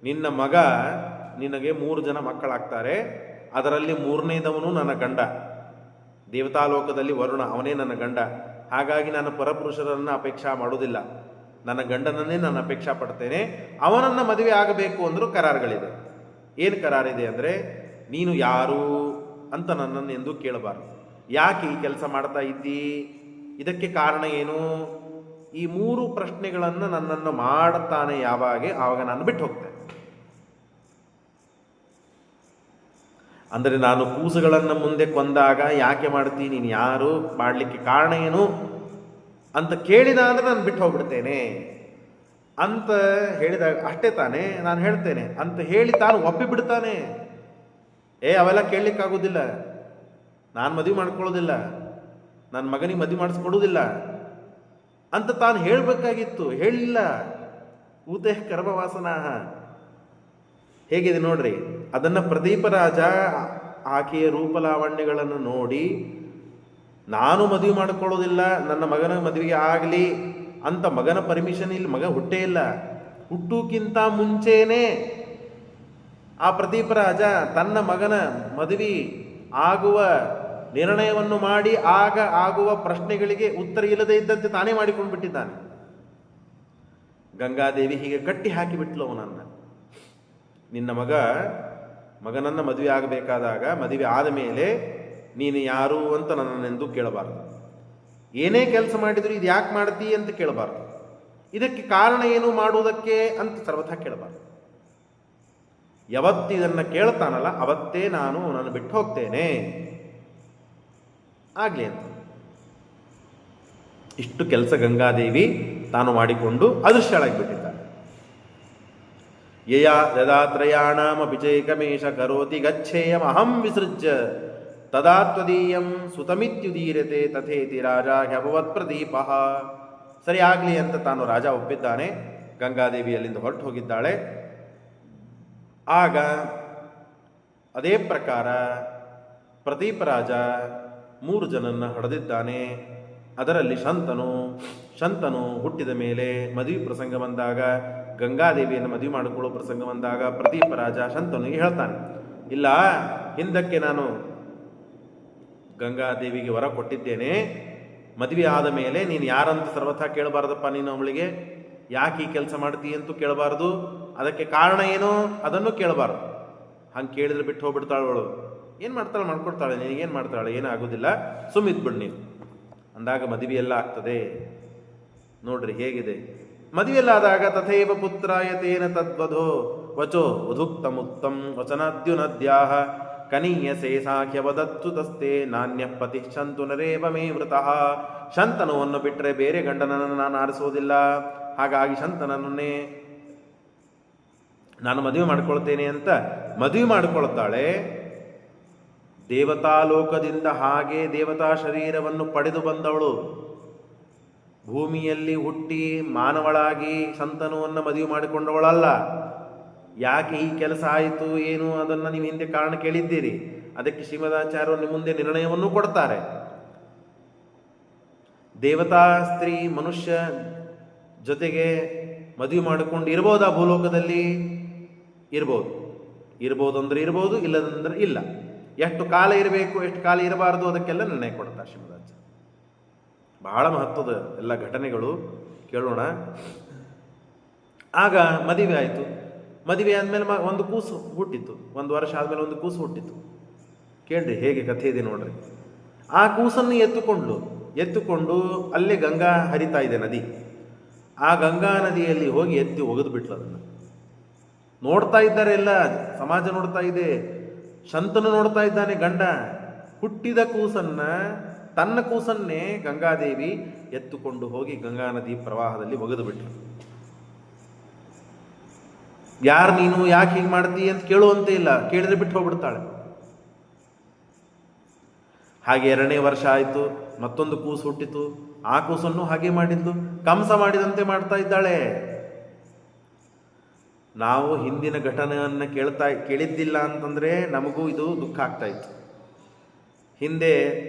ನಿನ್ನ ಮಗ, ನಿನಗೆ 3 ಜನ ಮಕ್ಕಳಾಗ್ತಾರೆ, ಅದರಲ್ಲಿ 3ನೇದವನು ನನ್ನ ಗಂಡ. ದೇವತಾಲೋಕದಲ್ಲಿ ವರುಣ, ಅವನೇ ನನ್ನ ಗಂಡ. ಹಾಗಾಗಿ ನಾನು ಪರಪುರುಷರನ್ನು ಅಪೇಕ್ಷಾ ಮಾಡೋದಿಲ್ಲ, ನನ್ನ ಗಂಡನನ್ನೇ ನಾನು ಅಪೇಕ್ಷಾ ಪಡ್ತೇನೆ. ಅವನನ್ನು ಮದುವೆ ಆಗಬೇಕು ಅಂದರೂ ಕರಾರುಗಳಿದೆ. ಏನು ಕರಾರಿದೆ ಅಂದರೆ, ನೀನು ಯಾರು ಅಂತ ನನ್ನನ್ನು ಎಂದೂ ಕೇಳಬಾರ್ದು. ಯಾಕೆ ಈ ಕೆಲಸ ಮಾಡ್ತಾ ಇದ್ದಿ, ಇದಕ್ಕೆ ಕಾರಣ ಏನು, ಈ 3 ಪ್ರಶ್ನೆಗಳನ್ನು ನನ್ನನ್ನು ಮಾಡುತ್ತಾನೆ ಆವಾಗ ನಾನು ಬಿಟ್ಟು ಹೋಗ್ತೇನೆ. ಅಂದರೆ ನಾನು ಕೂಸುಗಳನ್ನು ಮುಂದೆ ಕೊಂದಾಗ ಯಾಕೆ ಮಾಡ್ತೀನಿ, ನೀನು ಯಾರು, ಮಾಡಲಿಕ್ಕೆ ಕಾರಣ ಏನು ಅಂತ ಕೇಳಿದ ಅಂದರೆ ನಾನು ಬಿಟ್ಟು ಹೋಗ್ಬಿಡ್ತೇನೆ ಅಂತ ಹೇಳಿದಾಗ ಅಷ್ಟೇ ತಾನೇ ನಾನು ಹೇಳ್ತೇನೆ ಅಂತ ಹೇಳಿ ತಾನು ಒಪ್ಪಿಬಿಡ್ತಾನೆ. ಅವೆಲ್ಲ ಕೇಳಲಿಕ್ಕಾಗೋದಿಲ್ಲ, ನಾನು ಮದುವೆ ಮಾಡ್ಕೊಳ್ಳೋದಿಲ್ಲ, ನನ್ನ ಮಗನಿಗೆ ಮದುವೆ ಮಾಡಿಸ್ಕೊಡೋದಿಲ್ಲ ಅಂತ ತಾನು ಹೇಳಬೇಕಾಗಿತ್ತು, ಹೇಳಿಲ್ಲ. ಊತೆ ಕರ್ಮವಾಸನ ಹೇಗಿದೆ ನೋಡ್ರಿ. ಅದನ್ನು ಪ್ರದೀಪರಾಜ ಆಕೆಯ ರೂಪಲಾವಣ್ಯಗಳನ್ನು ನೋಡಿ, ನಾನು ಮದುವೆ ಮಾಡಿಕೊಳ್ಳೋದಿಲ್ಲ, ನನ್ನ ಮಗನ ಮದುವೆಗೆ ಆಗಲಿ ಅಂತ ಮಗನ ಪರ್ಮಿಷನ್ ಇಲ್ಲಿ, ಮಗ ಹುಟ್ಟೇ ಇಲ್ಲ. ಹುಟ್ಟುಕ್ಕಿಂತ ಮುಂಚೆನೇ ಆ ಪ್ರದೀಪರಾಜ ತನ್ನ ಮಗನ ಮದುವೆ ಆಗುವ ನಿರ್ಣಯವನ್ನು ಮಾಡಿ, ಆಗ ಆಗುವ ಪ್ರಶ್ನೆಗಳಿಗೆ ಉತ್ತರ ಇಲ್ಲದೆ ಇದ್ದಂತೆ ತಾನೇ ಮಾಡಿಕೊಂಡು ಬಿಟ್ಟಿದ್ದಾನೆ. ಗಂಗಾದೇವಿ ಹೀಗೆ ಕಟ್ಟಿ ಹಾಕಿಬಿಟ್ಲು ಅವನನ್ನು. ನಿನ್ನ ಮಗನನ್ನು ಮದುವೆ ಆಗಬೇಕಾದಾಗ, ಮದುವೆ ಆದ ಮೇಲೆ ನೀನು ಯಾರು ಅಂತ ನನ್ನನ್ನೆಂದೂ ಕೇಳಬಾರ್ದು. ಏನೇ ಕೆಲಸ ಮಾಡಿದ್ರು ಇದು ಯಾಕೆ ಮಾಡ್ತೀ ಅಂತ ಕೇಳಬಾರ್ದು. ಇದಕ್ಕೆ ಕಾರಣ ಏನು ಮಾಡುವುದಕ್ಕೆ ಅಂತ ಸರ್ವಥಾ ಕೇಳಬಾರ್ದು. ಯಾವತ್ತಿದನ್ನು ಕೇಳ್ತಾನಲ್ಲ ಅವತ್ತೇ ನಾನು ಬಿಟ್ಟು ಹೋಗ್ತೇನೆ ಆಗಲಿ ಅಂತ. ಇಷ್ಟು ಕೆಲಸ ಗಂಗಾದೇವಿ ತಾನು ಮಾಡಿಕೊಂಡು ಅದೃಶ್ಯಳಾಗಿಬಿಟ್ಟಿದ್ದಾಳೆ. ಯದಾತ್ರಯಾಣಾಮ ವಿಜಯಕಮೇಶ ಕರೋತಿ ಗಚ್ಚೇಯಮಹಂ ವಿಸೃಜ್ಯ ತದಾ ತ್ವದೀಯಂ ಸುತಮಿತ್ಯುದೀರತೆ ತಥೇತಿ ರಾಜ ಹ್ಯಭವತ್ ಪ್ರದೀಪ. ಸರಿ ಆಗಲಿ ಅಂತ ತಾನು ರಾಜ ಒಪ್ಪಿದ್ದಾನೆ. ಗಂಗಾದೇವಿ ಅಲ್ಲಿಂದ ಹೊರಟು ಹೋಗಿದ್ದಾಳೆ. ಆಗ ಅದೇ ಪ್ರಕಾರ ಪ್ರದೀಪರಾಜ 3 ಜನನ್ನ ಹೊಡೆದಿದ್ದಾನೆ. ಅದರಲ್ಲಿ ಶಂತನು ಹುಟ್ಟಿದ ಮೇಲೆ ಮದುವೆ ಪ್ರಸಂಗ ಬಂದಾಗ, ಗಂಗಾದೇವಿಯನ್ನು ಮದುವೆ ಮಾಡಿಕೊಳ್ಳೋ ಪ್ರಸಂಗ ಬಂದಾಗ ಪ್ರದೀಪರಾಜ ಶಂತನಿಗೆ ಹೇಳ್ತಾನೆ, ಇಲ್ಲ, ಹಿಂದಕ್ಕೆ ನಾನು ಗಂಗಾದೇವಿಗೆ ವರ ಕೊಟ್ಟಿದ್ದೇನೆ, ಮದುವೆ ಆದ ಮೇಲೆ ನೀನು ಯಾರಂತ ಸರ್ವಥಾ ಕೇಳಬಾರ್ದಪ್ಪ, ನೀನು ಅವಳಿಗೆ ಯಾಕೆ ಈ ಕೆಲಸ ಮಾಡ್ತೀಯ ಅಂತೂ ಕೇಳಬಾರ್ದು, ಅದಕ್ಕೆ ಕಾರಣ ಏನು ಅದನ್ನು ಕೇಳಬಾರ್ದು. ಹಂಗೆ ಕೇಳಿದ್ರೆ ಬಿಟ್ಟು ಹೋಗ್ಬಿಡ್ತಾಳು. ಏನು ಮಾಡ್ತಾಳೆ, ಮಾಡ್ಕೊಡ್ತಾಳೆ, ನಿನಗೇನು ಮಾಡ್ತಾಳೆ, ಏನೂ ಆಗೋದಿಲ್ಲ, ಸುಮ್ಮಿದ್ಬಿಡು ನೀನು ಅಂದಾಗ ಮದುವೆ ಎಲ್ಲ ಆಗ್ತದೆ. ನೋಡ್ರಿ ಹೇಗಿದೆ. ಮದುವೆಯಲ್ಲಾದಾಗ ತಥೈವ ಪುತ್ರಾಯ ತೇನ ತದ್ವಧೋ ವಚೋ ವಧುಕ್ತಮುಕ್ತಂ ವಚನಾದ್ಯುನದ್ಯಾಹ ಕನೀಯಸೇ ಸಾಖ್ಯವದತ್ತು ತಸ್ತೆ ನಾಣ್ಯ ಪತಿ ಶಂತುನರೇವ ಮೇ ವೃತಃ. ಶಂತನುವನ್ನು ಬಿಟ್ಟರೆ ಬೇರೆ ಗಂಡನನ್ನು ನಾನು ಆರಿಸೋದಿಲ್ಲ, ಹಾಗಾಗಿ ಶಂತನನ್ನೇ ನಾನು ಮದುವೆ ಮಾಡಿಕೊಳ್ತೇನೆ ಅಂತ ಮದುವೆ ಮಾಡಿಕೊಳ್ತಾಳೆ. ದೇವತಾಲೋಕದಿಂದ ಹಾಗೆ ದೇವತಾ ಶರೀರವನ್ನು ಪಡೆದು ಬಂದವಳು, ಭೂಮಿಯಲ್ಲಿ ಹುಟ್ಟಿ ಮಾನವಳಾಗಿ ಶಂತನುವನ್ನು ಮದುವೆ ಮಾಡಿಕೊಂಡವಳಲ್ಲ. ಯಾಕೆ ಈ ಕೆಲಸ ಆಯಿತು ಏನು ಅದನ್ನು ನೀವು ಹಿಂದೆ ಕಾರಣ ಕೇಳಿದ್ದೀರಿ. ಅದಕ್ಕೆ ಶ್ರೀಮದಾಚಾರ್ಯರು ನಿಮ್ಮ ಮುಂದೆ ನಿರ್ಣಯವನ್ನು ಕೊಡ್ತಾರೆ. ದೇವತಾ ಸ್ತ್ರೀ ಮನುಷ್ಯ ಜೊತೆಗೆ ಮದುವೆ ಮಾಡಿಕೊಂಡು ಇರ್ಬೋದಾ ಭೂಲೋಕದಲ್ಲಿ? ಇರ್ಬೋದು ಅಂದ್ರೆ ಇರ್ಬೋದು, ಇಲ್ಲದಂದ್ರೆ ಇಲ್ಲ. ಎಷ್ಟು ಕಾಲ ಇರಬೇಕು, ಎಷ್ಟು ಕಾಲ ಇರಬಾರ್ದು, ಅದಕ್ಕೆಲ್ಲ ನಿರ್ಣಯ ಕೊಡ್ತಾರೆ ಶ್ರೀಮದಾಚಾರ್ಯ. ಬಹಳ ಮಹತ್ವದ ಎಲ್ಲ ಘಟನೆಗಳು ಕೇಳೋಣ. ಆಗ ಮದುವೆ ಆಯಿತು. ಮದುವೆ ಆದಮೇಲೆ ಒಂದು ಕೂಸು ಹುಟ್ಟಿತ್ತು. 1 ವರ್ಷ ಆದಮೇಲೆ ಒಂದು ಕೂಸು ಹುಟ್ಟಿತ್ತು. ಕೇಳ್ರಿ ಹೇಗೆ ಕಥೆ ಇದೆ ನೋಡ್ರಿ. ಆ ಕೂಸನ್ನು ಎತ್ತುಕೊಂಡು ಅಲ್ಲೇ ಗಂಗಾ ಹರಿತಾ ಇದೆ ನದಿ. ಆ ಗಂಗಾ ನದಿಯಲ್ಲಿ ಹೋಗಿ ಎತ್ತಿ ಒಗೆದು ಬಿಟ್ಲು ಅದನ್ನು. ನೋಡ್ತಾ ಇದ್ದಾರೆ ಎಲ್ಲ, ಸಮಾಜ ನೋಡ್ತಾ ಇದೆ, ಶಂತನು ನೋಡ್ತಾ ಇದ್ದಾನೆ. ಗಂಡ ಹುಟ್ಟಿದ ಕೂಸನ್ನ, ತನ್ನ ಕೂಸನ್ನೇ ಗಂಗಾದೇವಿ ಎತ್ತುಕೊಂಡು ಹೋಗಿ ಗಂಗಾ ನದಿ ಪ್ರವಾಹದಲ್ಲಿ ಒಗೆದು ಬಿಟ್ರು. ಯಾರು ನೀನು, ಯಾಕೆ ಹೀಗೆ ಮಾಡ್ತೀಯ ಅಂತ ಕೇಳುವಂತೆ ಇಲ್ಲ, ಕೇಳಿದ್ರೆ ಬಿಟ್ಟು ಹೋಗ್ಬಿಡ್ತಾಳೆ. ಹಾಗೆ 2ನೇ ವರ್ಷ ಆಯಿತು, ಮತ್ತೊಂದು ಕೂಸು ಹುಟ್ಟಿತು. ಆ ಕೂಸನ್ನು ಹಾಗೆ ಮಾಡಿದ್ಲು, ಕಂಸ ಮಾಡಿದಂತೆ ಮಾಡ್ತಾ ಇದ್ದಾಳೆ. ನಾವು ಹಿಂದಿನ ಘಟನೆಯನ್ನು ಕೇಳಿದ್ದಿಲ್ಲ ಅಂತಂದರೆ ನಮಗೂ ಇದು ದುಃಖ ಆಗ್ತಾ ಇತ್ತು. ಹಿಂದೆ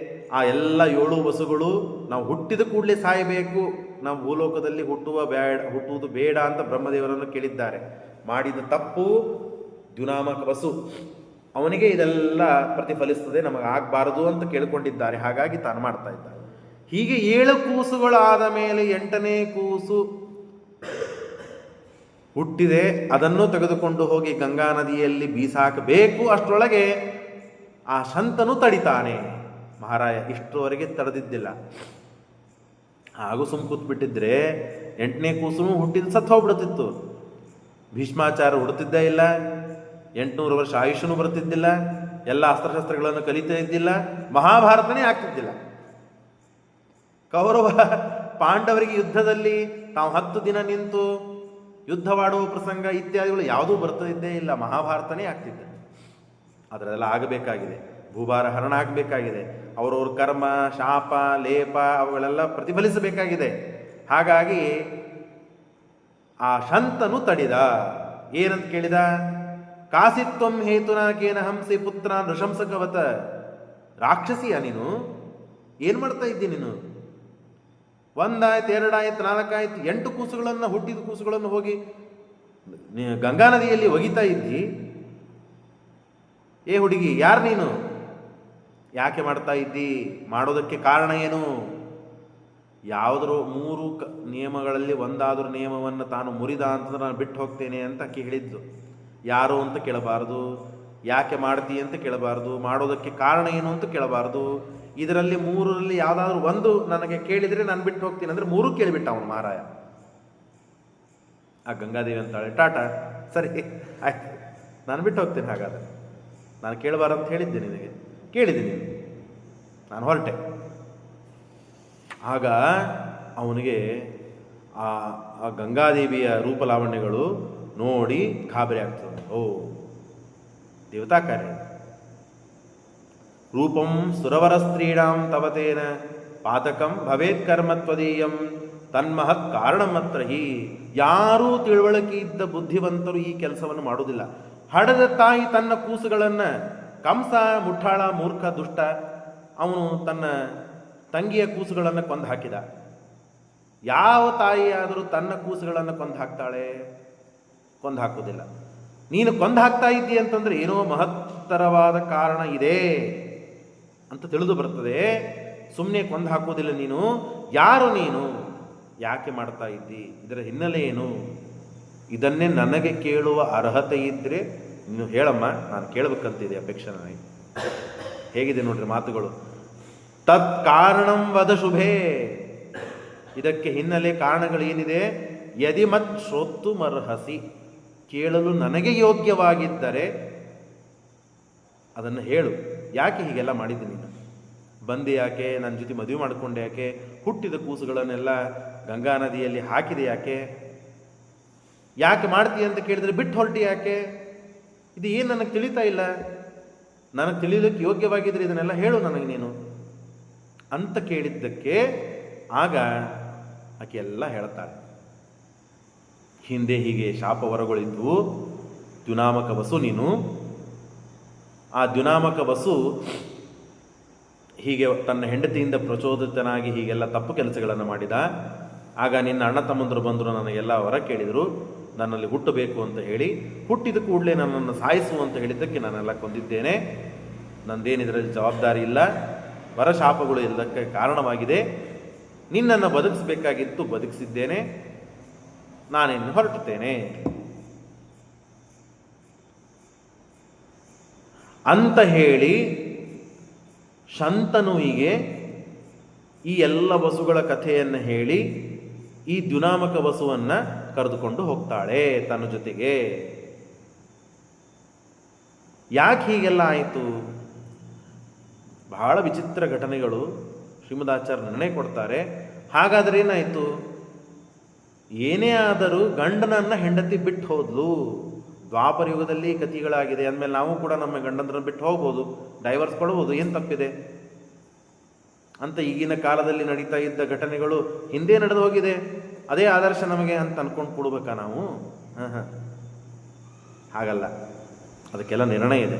ಆ ಎಲ್ಲ 7 ವಸುಗಳು ನಾವು ಹುಟ್ಟಿದ ಕೂಡಲೇ ಸಾಯಬೇಕು, ನಾವು ಭೂಲೋಕದಲ್ಲಿ ಹುಟ್ಟುವುದು ಬೇಡ ಅಂತ ಬ್ರಹ್ಮದೇವರನ್ನು ಕೇಳಿದ್ದಾರೆ. ಮಾಡಿದ ತಪ್ಪು ದ್ಯುನಾಮಕ ವಸು, ಅವನಿಗೆ ಇದೆಲ್ಲ ಪ್ರತಿಫಲಿಸ್ತದೆ, ನಮಗಾಗಬಾರದು ಅಂತ ಕೇಳಿಕೊಂಡಿದ್ದಾರೆ. ಹಾಗಾಗಿ ತಾನು ಮಾಡ್ತಾ ಇದ್ದಾನೆ. ಹೀಗೆ 7 ಕೂಸುಗಳಾದ ಮೇಲೆ 8ನೇ ಕೂಸು ಹುಟ್ಟಿದೆ. ಅದನ್ನು ತೆಗೆದುಕೊಂಡು ಹೋಗಿ ಗಂಗಾ ನದಿಯಲ್ಲಿ ಬೀಸಾಕಬೇಕು. ಅಷ್ಟರೊಳಗೆ ಆ ಶಂತನು ತಡಿತಾನೆ. ಮಹಾರಾಯ ಇಷ್ಟರವರೆಗೆ ತಡೆದಿದ್ದಿಲ್ಲ. ಹಾಗೂ ಕೂತ್ಬಿಟ್ಟಿದ್ರೆ 8ನೇ ಕೂಸು ಹುಟ್ಟಿದ ಸತ್ತು ಹೋಗ್ಬಿಡ್ತಿತ್ತು. ಭೀಷ್ಮಾಚಾರ್ಯ ಹುಡುತ್ತಿದ್ದೇ ಇಲ್ಲ, 800 ವರ್ಷ ಆಯುಷ್ಯನೂ ಬರ್ತಿದ್ದಿಲ್ಲ, ಎಲ್ಲ ಅಸ್ತ್ರಶಸ್ತ್ರಗಳನ್ನು ಕಲಿತಾ ಇದ್ದಿಲ್ಲ, ಮಹಾಭಾರತನೇ ಆಗ್ತಿದ್ದಿಲ್ಲ. ಕೌರವ ಪಾಂಡವರಿಗೆ ಯುದ್ಧದಲ್ಲಿ ತಾವು 10 ದಿನ ನಿಂತು ಯುದ್ಧವಾಡುವ ಪ್ರಸಂಗ ಇತ್ಯಾದಿಗಳು ಯಾವುದೂ ಬರ್ತಿದ್ದೇ ಇಲ್ಲ, ಮಹಾಭಾರತನೇ ಆಗ್ತಿದ್ದೆ. ಅದರೆಲ್ಲ ಆಗಬೇಕಾಗಿದೆ, ಭೂಭಾರ ಹರಣ ಆಗಬೇಕಾಗಿದೆ, ಅವರವ್ರ ಕರ್ಮ ಶಾಪ ಲೇಪ ಅವುಗಳೆಲ್ಲ ಪ್ರತಿಫಲಿಸಬೇಕಾಗಿದೆ. ಹಾಗಾಗಿ ಆ ಶಂತನು ತಡಿದ. ಏನಂತ ಕೇಳಿದ? ಕಾಸಿತ್ವಂ ಹೇತುನಾಕೇನ ಹಂಸಿ ಪುತ್ರ ನೃಶಂಸಕವತ. ರಾಕ್ಷಸಿಯ ನೀನು? ಏನು ಮಾಡ್ತಾ ಇದ್ದಿ ನೀನು? 1 ಆಯ್ತು, 2 ಆಯ್ತು, 4 ಆಯ್ತು, 8 ಕೂಸುಗಳನ್ನು, ಹುಟ್ಟಿದ ಕೂಸುಗಳನ್ನು ಹೋಗಿ ಗಂಗಾ ನದಿಯಲ್ಲಿ ಒಗಿತಾ ಇದ್ದಿ. ಏ ಹುಡುಗಿ, ಯಾರು ನೀನು? ಯಾಕೆ ಮಾಡ್ತಾ ಇದ್ದಿ? ಮಾಡೋದಕ್ಕೆ ಕಾರಣ ಏನು? ಯಾವುದೋ 3 ನಿಯಮಗಳಲ್ಲಿ ಒಂದಾದರೂ ನಿಯಮವನ್ನು ತಾನು ಮುರಿದ ಅಂತಂದ್ರೆ ನಾನು ಬಿಟ್ಟು ಹೋಗ್ತೇನೆ ಅಂತ ಆಕೆ ಹೇಳಿದ್ಲು. ಯಾರು ಅಂತ ಕೇಳಬಾರ್ದು, ಯಾಕೆ ಮಾಡ್ತೀ ಅಂತ ಕೇಳಬಾರ್ದು, ಮಾಡೋದಕ್ಕೆ ಕಾರಣ ಏನು ಅಂತ ಕೇಳಬಾರ್ದು. ಇದರಲ್ಲಿ 3ರಲ್ಲಿ ಯಾವುದಾದ್ರೂ ಒಂದು ನನಗೆ ಕೇಳಿದರೆ ನಾನು ಬಿಟ್ಟು ಹೋಗ್ತೀನಿ ಅಂದರೆ 3 ಕೇಳಿಬಿಟ್ಟ ಅವನು ಮಹಾರಾಯ. ಆ ಗಂಗಾದೇವಿ ಅಂತಾಳೆ, ಟಾಟಾ, ಸರಿ ಆಯ್ತು, ನಾನು ಬಿಟ್ಟು ಹೋಗ್ತೀನಿ. ಹಾಗಾದರೆ ನಾನು ಕೇಳಬಾರಂತ ಹೇಳಿದ್ದೆ, ನಿನಗೆ ಕೇಳಿದ್ದೀನಿ, ನಾನು ಹೊರಟೆ. ಆಗ ಅವನಿಗೆ ಆ ಗಂಗಾದೇವಿಯ ರೂಪಲಾವಣ್ಯಗಳು ನೋಡಿ ಗಾಬರಿ ಆಗ್ತದೆ. ಓ, ದೇವತಾ ಕಾರ್ಯ. ರೂಪಂ ಸುರವರ ಸ್ತ್ರೀಣಾಂ ತವತೇನ ಪಾತಕಂ ಭವೇತ್ ಕರ್ಮ ತ್ವದೀಯಂ ತನ್ಮಹತ್ ಕಾರಣಮತ್ರ ಹಿ. ಯಾರೂ ತಿಳುವಳಿಕೆ ಇದ್ದ ಬುದ್ಧಿವಂತರು ಈ ಕೆಲಸವನ್ನು ಮಾಡುವುದಿಲ್ಲ. ಹಡದ ತಾಯಿ ತನ್ನ ಕೂಸುಗಳನ್ನು, ಕಂಸ ಮುಠಾಳ ಮೂರ್ಖ ದುಷ್ಟ, ಅವನು ತನ್ನ ತಂಗಿಯ ಕೂಸುಗಳನ್ನು ಕೊಂದು ಹಾಕಿದ. ಯಾವ ತಾಯಿಯಾದರೂ ತನ್ನ ಕೂಸುಗಳನ್ನು ಕೊಂದು ಹಾಕ್ತಾಳೆ? ಕೊಂದು ಹಾಕುವುದಿಲ್ಲ. ನೀನು ಕೊಂದು ಹಾಕ್ತಾ ಇದ್ದಿ ಅಂತಂದರೆ ಏನೋ ಮಹತ್ತರವಾದ ಕಾರಣ ಇದೆ ಅಂತ ತಿಳಿದು ಬರ್ತದೆ. ಸುಮ್ಮನೆ ಕೊಂದು ಹಾಕುವುದಿಲ್ಲ ನೀನು. ಯಾರು ನೀನು? ಯಾಕೆ ಮಾಡ್ತಾ ಇದ್ದಿ? ಇದರ ಹಿನ್ನೆಲೆ ಏನು? ಇದನ್ನೇ ನನಗೆ ಕೇಳುವ ಅರ್ಹತೆ ಇದ್ದರೆ ನೀನು ಹೇಳಮ್ಮ, ನಾನು ಕೇಳಬೇಕಂತಿದೆ ಅಪೇಕ್ಷೆ ನನಗೆ. ಹೇಗಿದೆ ನೋಡ್ರಿ ಮಾತುಗಳು. ತತ್ ಕಾರಣಂ ವದ ಶುಭೇ. ಇದಕ್ಕೆ ಹಿನ್ನೆಲೆ ಕಾರಣಗಳೇನಿದೆ ಯದಿ ಮತ್ ಶ್ರೋತ್ತು ಮರ್ಹಸಿ, ಕೇಳಲು ನನಗೆ ಯೋಗ್ಯವಾಗಿದ್ದರೆ ಅದನ್ನು ಹೇಳು. ಯಾಕೆ ಹೀಗೆಲ್ಲ ಮಾಡಿದ್ದೀನಿ ನಾನು? ಬಂದೆ ಯಾಕೆ? ನನ್ನ ಜೊತೆ ಮದುವೆ ಮಾಡಿಕೊಂಡೆ ಯಾಕೆ? ಹುಟ್ಟಿದ ಕೂಸುಗಳನ್ನೆಲ್ಲ ಗಂಗಾ ನದಿಯಲ್ಲಿ ಹಾಕಿದೆ ಯಾಕೆ? ಯಾಕೆ ಮಾಡ್ತೀಯ ಅಂತ ಕೇಳಿದರೆ ಬಿಟ್ಟು ಹೊರಟಿ ಯಾಕೆ? ಇದು ಏನು ನನಗೆ ತಿಳಿತಾ ಇಲ್ಲ. ನನಗೆ ತಿಳಿಲಿಕ್ಕೆ ಯೋಗ್ಯವಾಗಿದ್ದರೆ ಇದನ್ನೆಲ್ಲ ಹೇಳು ನನಗೆ ನೀನು ಅಂತ ಕೇಳಿದ್ದಕ್ಕೆ ಆಗ ಆಕೆ ಎಲ್ಲ ಹೇಳ್ತಾಳೆ. ಹಿಂದೆ ಹೀಗೆ ಶಾಪ ವರಗಳಿದ್ವು. ದ್ಯುನಾಮಕ ವಸು ನೀನು, ಆ ದ್ಯುನಾಮಕ ವಸು ಹೀಗೆ ತನ್ನ ಹೆಂಡತಿಯಿಂದ ಪ್ರಚೋದಿತನಾಗಿ ಹೀಗೆಲ್ಲ ತಪ್ಪು ಕೆಲಸಗಳನ್ನು ಮಾಡಿದ. ಆಗ ನಿನ್ನ ಅಣ್ಣ ತಮ್ಮಂದರು ಬಂದರು, ನನಗೆಲ್ಲ ವರ ಕೇಳಿದರು, ನನ್ನಲ್ಲಿ ಹುಟ್ಟಬೇಕು ಅಂತ ಹೇಳಿ. ಹುಟ್ಟಿದ ಕೂಡಲೇ ನನ್ನನ್ನು ಸಾಯಿಸು ಅಂತ ಹೇಳಿದ್ದಕ್ಕೆ ನಾನೆಲ್ಲ ಕೊಂದಿದ್ದೇನೆ. ನಂದೇನು ಇದರಲ್ಲಿ ಜವಾಬ್ದಾರಿ ಇಲ್ಲ. ವರಶಾಪಗಳು ಎಲ್ಲದಕ್ಕೆ ಕಾರಣವಾಗಿದೆ. ನಿನ್ನನ್ನು ಬದುಕಿಸಬೇಕಾಗಿತ್ತು, ಬದುಕಿಸಿದ್ದೇನೆ. ನಾನಿನ್ನು ಹೊರಟುತ್ತೇನೆ ಅಂತ ಹೇಳಿ ಶಂತನುವಿಗೆ ಈ ಎಲ್ಲ ವಸುಗಳ ಕಥೆಯನ್ನು ಹೇಳಿ ಈ ದ್ಯುನಾಮಕ ವಸುವನ್ನು ಕರೆದುಕೊಂಡು ಹೋಗ್ತಾಳೆ ತನ್ನ ಜೊತೆಗೆ. ಯಾಕೆ ಹೀಗೆಲ್ಲ ಆಯಿತು? ಬಹಳ ವಿಚಿತ್ರ ಘಟನೆಗಳು ಶ್ರೀಮದಾಚಾರ್ಯ ನಿರ್ಣಯ ಕೊಡ್ತಾರೆ. ಹಾಗಾದರೆ ಏನಾಯಿತು? ಏನೇ ಆದರೂ ಗಂಡನನ್ನು ಹೆಂಡತಿ ಬಿಟ್ಟು ಹೋದ್ಲು. ದ್ವಾಪರ ಯುಗದಲ್ಲಿ ಕಥೆಗಳಾಗಿದೆ ಅಂದಮೇಲೆ ನಾವು ಕೂಡ ನಮ್ಮ ಗಂಡಂದ್ರನ್ನು ಬಿಟ್ಟು ಹೋಗ್ಬೋದು, ಡೈವರ್ಸ್ ಕೊಡ್ಬೋದು, ಏನು ತಪ್ಪಿದೆ ಅಂತ. ಈಗಿನ ಕಾಲದಲ್ಲಿ ನಡೀತಾ ಇದ್ದ ಘಟನೆಗಳು ಹಿಂದೆ ನಡೆದು ಹೋಗಿದೆ, ಅದೇ ಆದರ್ಶ ನಮಗೆ ಅಂತ ಅನ್ಕೊಂಡು ಕೊಡ್ಬೇಕಾ ನಾವು? ಹಾಗಲ್ಲ, ಅದಕ್ಕೆಲ್ಲ ನಿರ್ಣಯ ಇದೆ.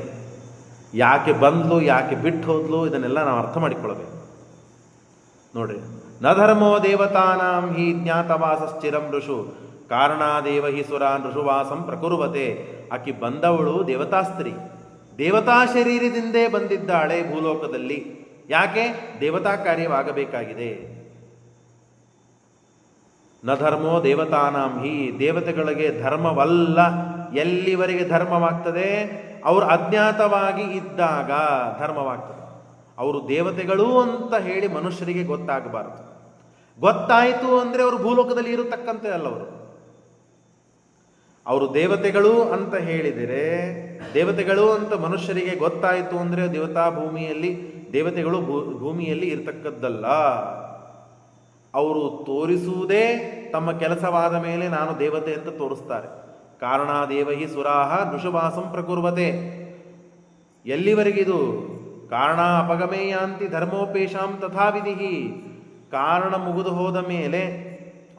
ಯಾಕೆ ಬಂದ್ಲು, ಯಾಕೆ ಬಿಟ್ಟು ಹೋದ್ಲು, ಇದನ್ನೆಲ್ಲ ನಾವು ಅರ್ಥ ಮಾಡಿಕೊಳ್ಳಬೇಕು. ನೋಡ್ರಿ, ನ ಧರ್ಮೋ ದೇವತಾನಾಂ ಹಿ ಜ್ಞಾತವಾಸಶ್ಚಿರಂ ಋಷು ಕಾರಣಾದೇವ ಹಿ ಸುರಾನ್ ಋಷುವಾಸಂ ಪ್ರಕುರುವತೆ. ಆಕಿ ಬಂದವಳು ದೇವತಾ ಸ್ತ್ರೀ, ದೇವತಾ ಶರೀರದಿಂದೇ ಬಂದಿದ್ದಾಳೆ ಭೂಲೋಕದಲ್ಲಿ. ಯಾಕೆ? ದೇವತಾ ಕಾರ್ಯವಾಗಬೇಕಾಗಿದೆ. ನ ಧರ್ಮೋ ದೇವತಾನಾಂ ಹಿ, ದೇವತೆಗಳಿಗೆ ಧರ್ಮವಲ್ಲ. ಎಲ್ಲಿವರೆಗೆ ಧರ್ಮವಾಗ್ತದೆ? ಅವರು ಅಜ್ಞಾತವಾಗಿ ಇದ್ದಾಗ ಧರ್ಮವಾಗ್ತದೆ. ಅವರು ದೇವತೆಗಳು ಅಂತ ಹೇಳಿ ಮನುಷ್ಯರಿಗೆ ಗೊತ್ತಾಗಬಾರದು. ಗೊತ್ತಾಯಿತು ಅಂದರೆ ಅವರು ಭೂಲೋಕದಲ್ಲಿ ಇರತಕ್ಕಂತೆ ಅಲ್ಲ. ಅವರು ದೇವತೆಗಳು ಅಂತ ಹೇಳಿದರೆ, ದೇವತೆಗಳು ಅಂತ ಮನುಷ್ಯರಿಗೆ ಗೊತ್ತಾಯಿತು ಅಂದರೆ ದೇವತಾ ಭೂಮಿಯಲ್ಲಿ ದೇವತೆಗಳು ಭೂಮಿಯಲ್ಲಿ ಇರತಕ್ಕದ್ದಲ್ಲ. ಅವರು ತೋರಿಸುವುದೇ ತಮ್ಮ ಕೆಲಸವಾದ ಮೇಲೆ ನಾನು ದೇವತೆ ಅಂತ ತೋರಿಸ್ತಾರೆ. ಕಾರಣಾದೇವಹಿ ಸುರಾಹ ನೃಷಭಾಸಂ ಪ್ರಕುರ್ವತೆ. ಎಲ್ಲಿವರೆಗೆ ಇದು? ಕಾರಣ ಅಪಗಮೇಯಾಂತಿ ಧರ್ಮೋಪೇಶಾಂ ತಥಾವಿಧಿ. ಕಾರಣ ಮುಗಿದು ಹೋದ ಮೇಲೆ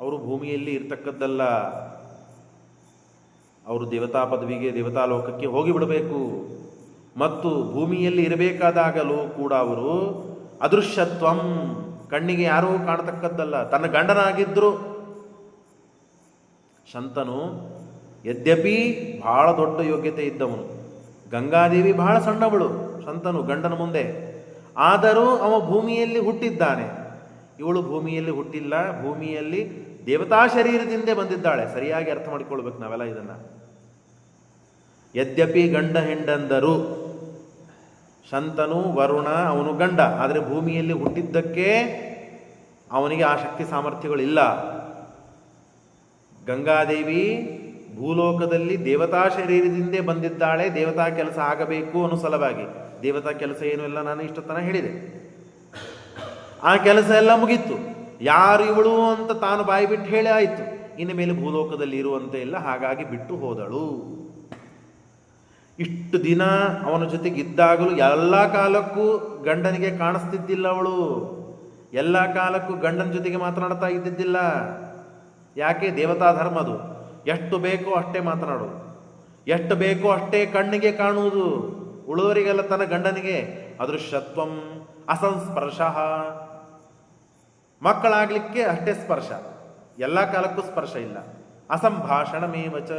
ಅವರು ಭೂಮಿಯಲ್ಲಿ ಇರ್ತಕ್ಕದ್ದಲ್ಲ. ಅವರು ದೇವತಾ ಪದವಿಗೆ, ದೇವತಾ ಲೋಕಕ್ಕೆ ಹೋಗಿಬಿಡಬೇಕು. ಮತ್ತು ಭೂಮಿಯಲ್ಲಿ ಇರಬೇಕಾದಾಗಲೂ ಕೂಡ ಅವರು ಅದೃಶ್ಯತ್ವಂ, ಕಣ್ಣಿಗೆ ಯಾರೂ ಕಾಣತಕ್ಕದ್ದಲ್ಲ. ತನ್ನ ಗಂಡನಾಗಿದ್ದರು ಶಂತನು. ಯದ್ಯಪಿ ಬಹಳ ದೊಡ್ಡ ಯೋಗ್ಯತೆ ಇದ್ದವನು, ಗಂಗಾದೇವಿ ಬಹಳ ಸಣ್ಣವಳು, ಶಂತನು ಗಂಡನ ಮುಂದೆ. ಆದರೂ ಅವ ಭೂಮಿಯಲ್ಲಿ ಹುಟ್ಟಿದ್ದಾನೆ, ಇವಳು ಭೂಮಿಯಲ್ಲಿ ಹುಟ್ಟಿಲ್ಲ. ಭೂಮಿಯಲ್ಲಿ ದೇವತಾ ಶರೀರದಿಂದ ಬಂದಿದ್ದಾಳೆ. ಸರಿಯಾಗಿ ಅರ್ಥ ಮಾಡಿಕೊಳ್ಬೇಕು ನಾವೆಲ್ಲ ಇದನ್ನು. ಯದ್ಯಪಿ ಗಂಡ ಹೆಂಡಂದರು, ಶಂತನು ವರುಣ ಅವನು ಗಂಡ, ಆದರೆ ಭೂಮಿಯಲ್ಲಿ ಹುಟ್ಟಿದ್ದಕ್ಕೆ ಅವನಿಗೆ ಆ ಶಕ್ತಿ ಸಾಮರ್ಥ್ಯಗಳಿಲ್ಲ. ಗಂಗಾದೇವಿ ಭೂಲೋಕದಲ್ಲಿ ದೇವತಾ ಶರೀರದಿಂದ ಬಂದಿದ್ದಾಳೆ. ದೇವತಾ ಕೆಲಸ ಆಗಬೇಕು ಅನ್ನೋ ಸಲುವಾಗಿ. ದೇವತಾ ಕೆಲಸ ಏನೂ ಇಲ್ಲ, ನಾನು ಇಷ್ಟೊತ್ತನ ಹೇಳಿದೆ. ಆ ಕೆಲಸ ಎಲ್ಲ ಮುಗೀತು. ಯಾರು ಇವಳು ಅಂತ ತಾನು ಬಾಯಿ ಬಿಟ್ಟು ಹೇಳಿ ಆಯಿತು. ಇನ್ನು ಮೇಲೆ ಭೂಲೋಕದಲ್ಲಿ ಇರುವಂತೆ ಇಲ್ಲ, ಹಾಗಾಗಿ ಬಿಟ್ಟು ಹೋದಳು. ಇಷ್ಟು ದಿನ ಅವನ ಜೊತೆಗಿದ್ದಾಗಲೂ ಎಲ್ಲ ಕಾಲಕ್ಕೂ ಗಂಡನಿಗೆ ಕಾಣಿಸ್ತಿದ್ದಿಲ್ಲ ಅವಳು. ಎಲ್ಲ ಕಾಲಕ್ಕೂ ಗಂಡನ ಜೊತೆಗೆ ಮಾತನಾಡ್ತಾ ಇದ್ದಿದ್ದಿಲ್ಲ. ಯಾಕೆ? ದೇವತಾ ಧರ್ಮದು. ಎಷ್ಟು ಬೇಕೋ ಅಷ್ಟೇ ಮಾತನಾಡೋದು, ಎಷ್ಟು ಬೇಕೋ ಅಷ್ಟೇ ಕಣ್ಣಿಗೆ ಕಾಣುವುದು. ಉಳುವರಿಗೆಲ್ಲ ತನ್ನ ಗಂಡನಿಗೆ ಅದೃಶ್ಯತ್ವಂ ಅಸಂಸ್ಪರ್ಶ. ಮಕ್ಕಳಾಗಲಿಕ್ಕೆ ಅಷ್ಟೇ ಸ್ಪರ್ಶ, ಎಲ್ಲ ಕಾಲಕ್ಕೂ ಸ್ಪರ್ಶ ಇಲ್ಲ. ಅಸಂಭಾಷಣಮೇವಚ.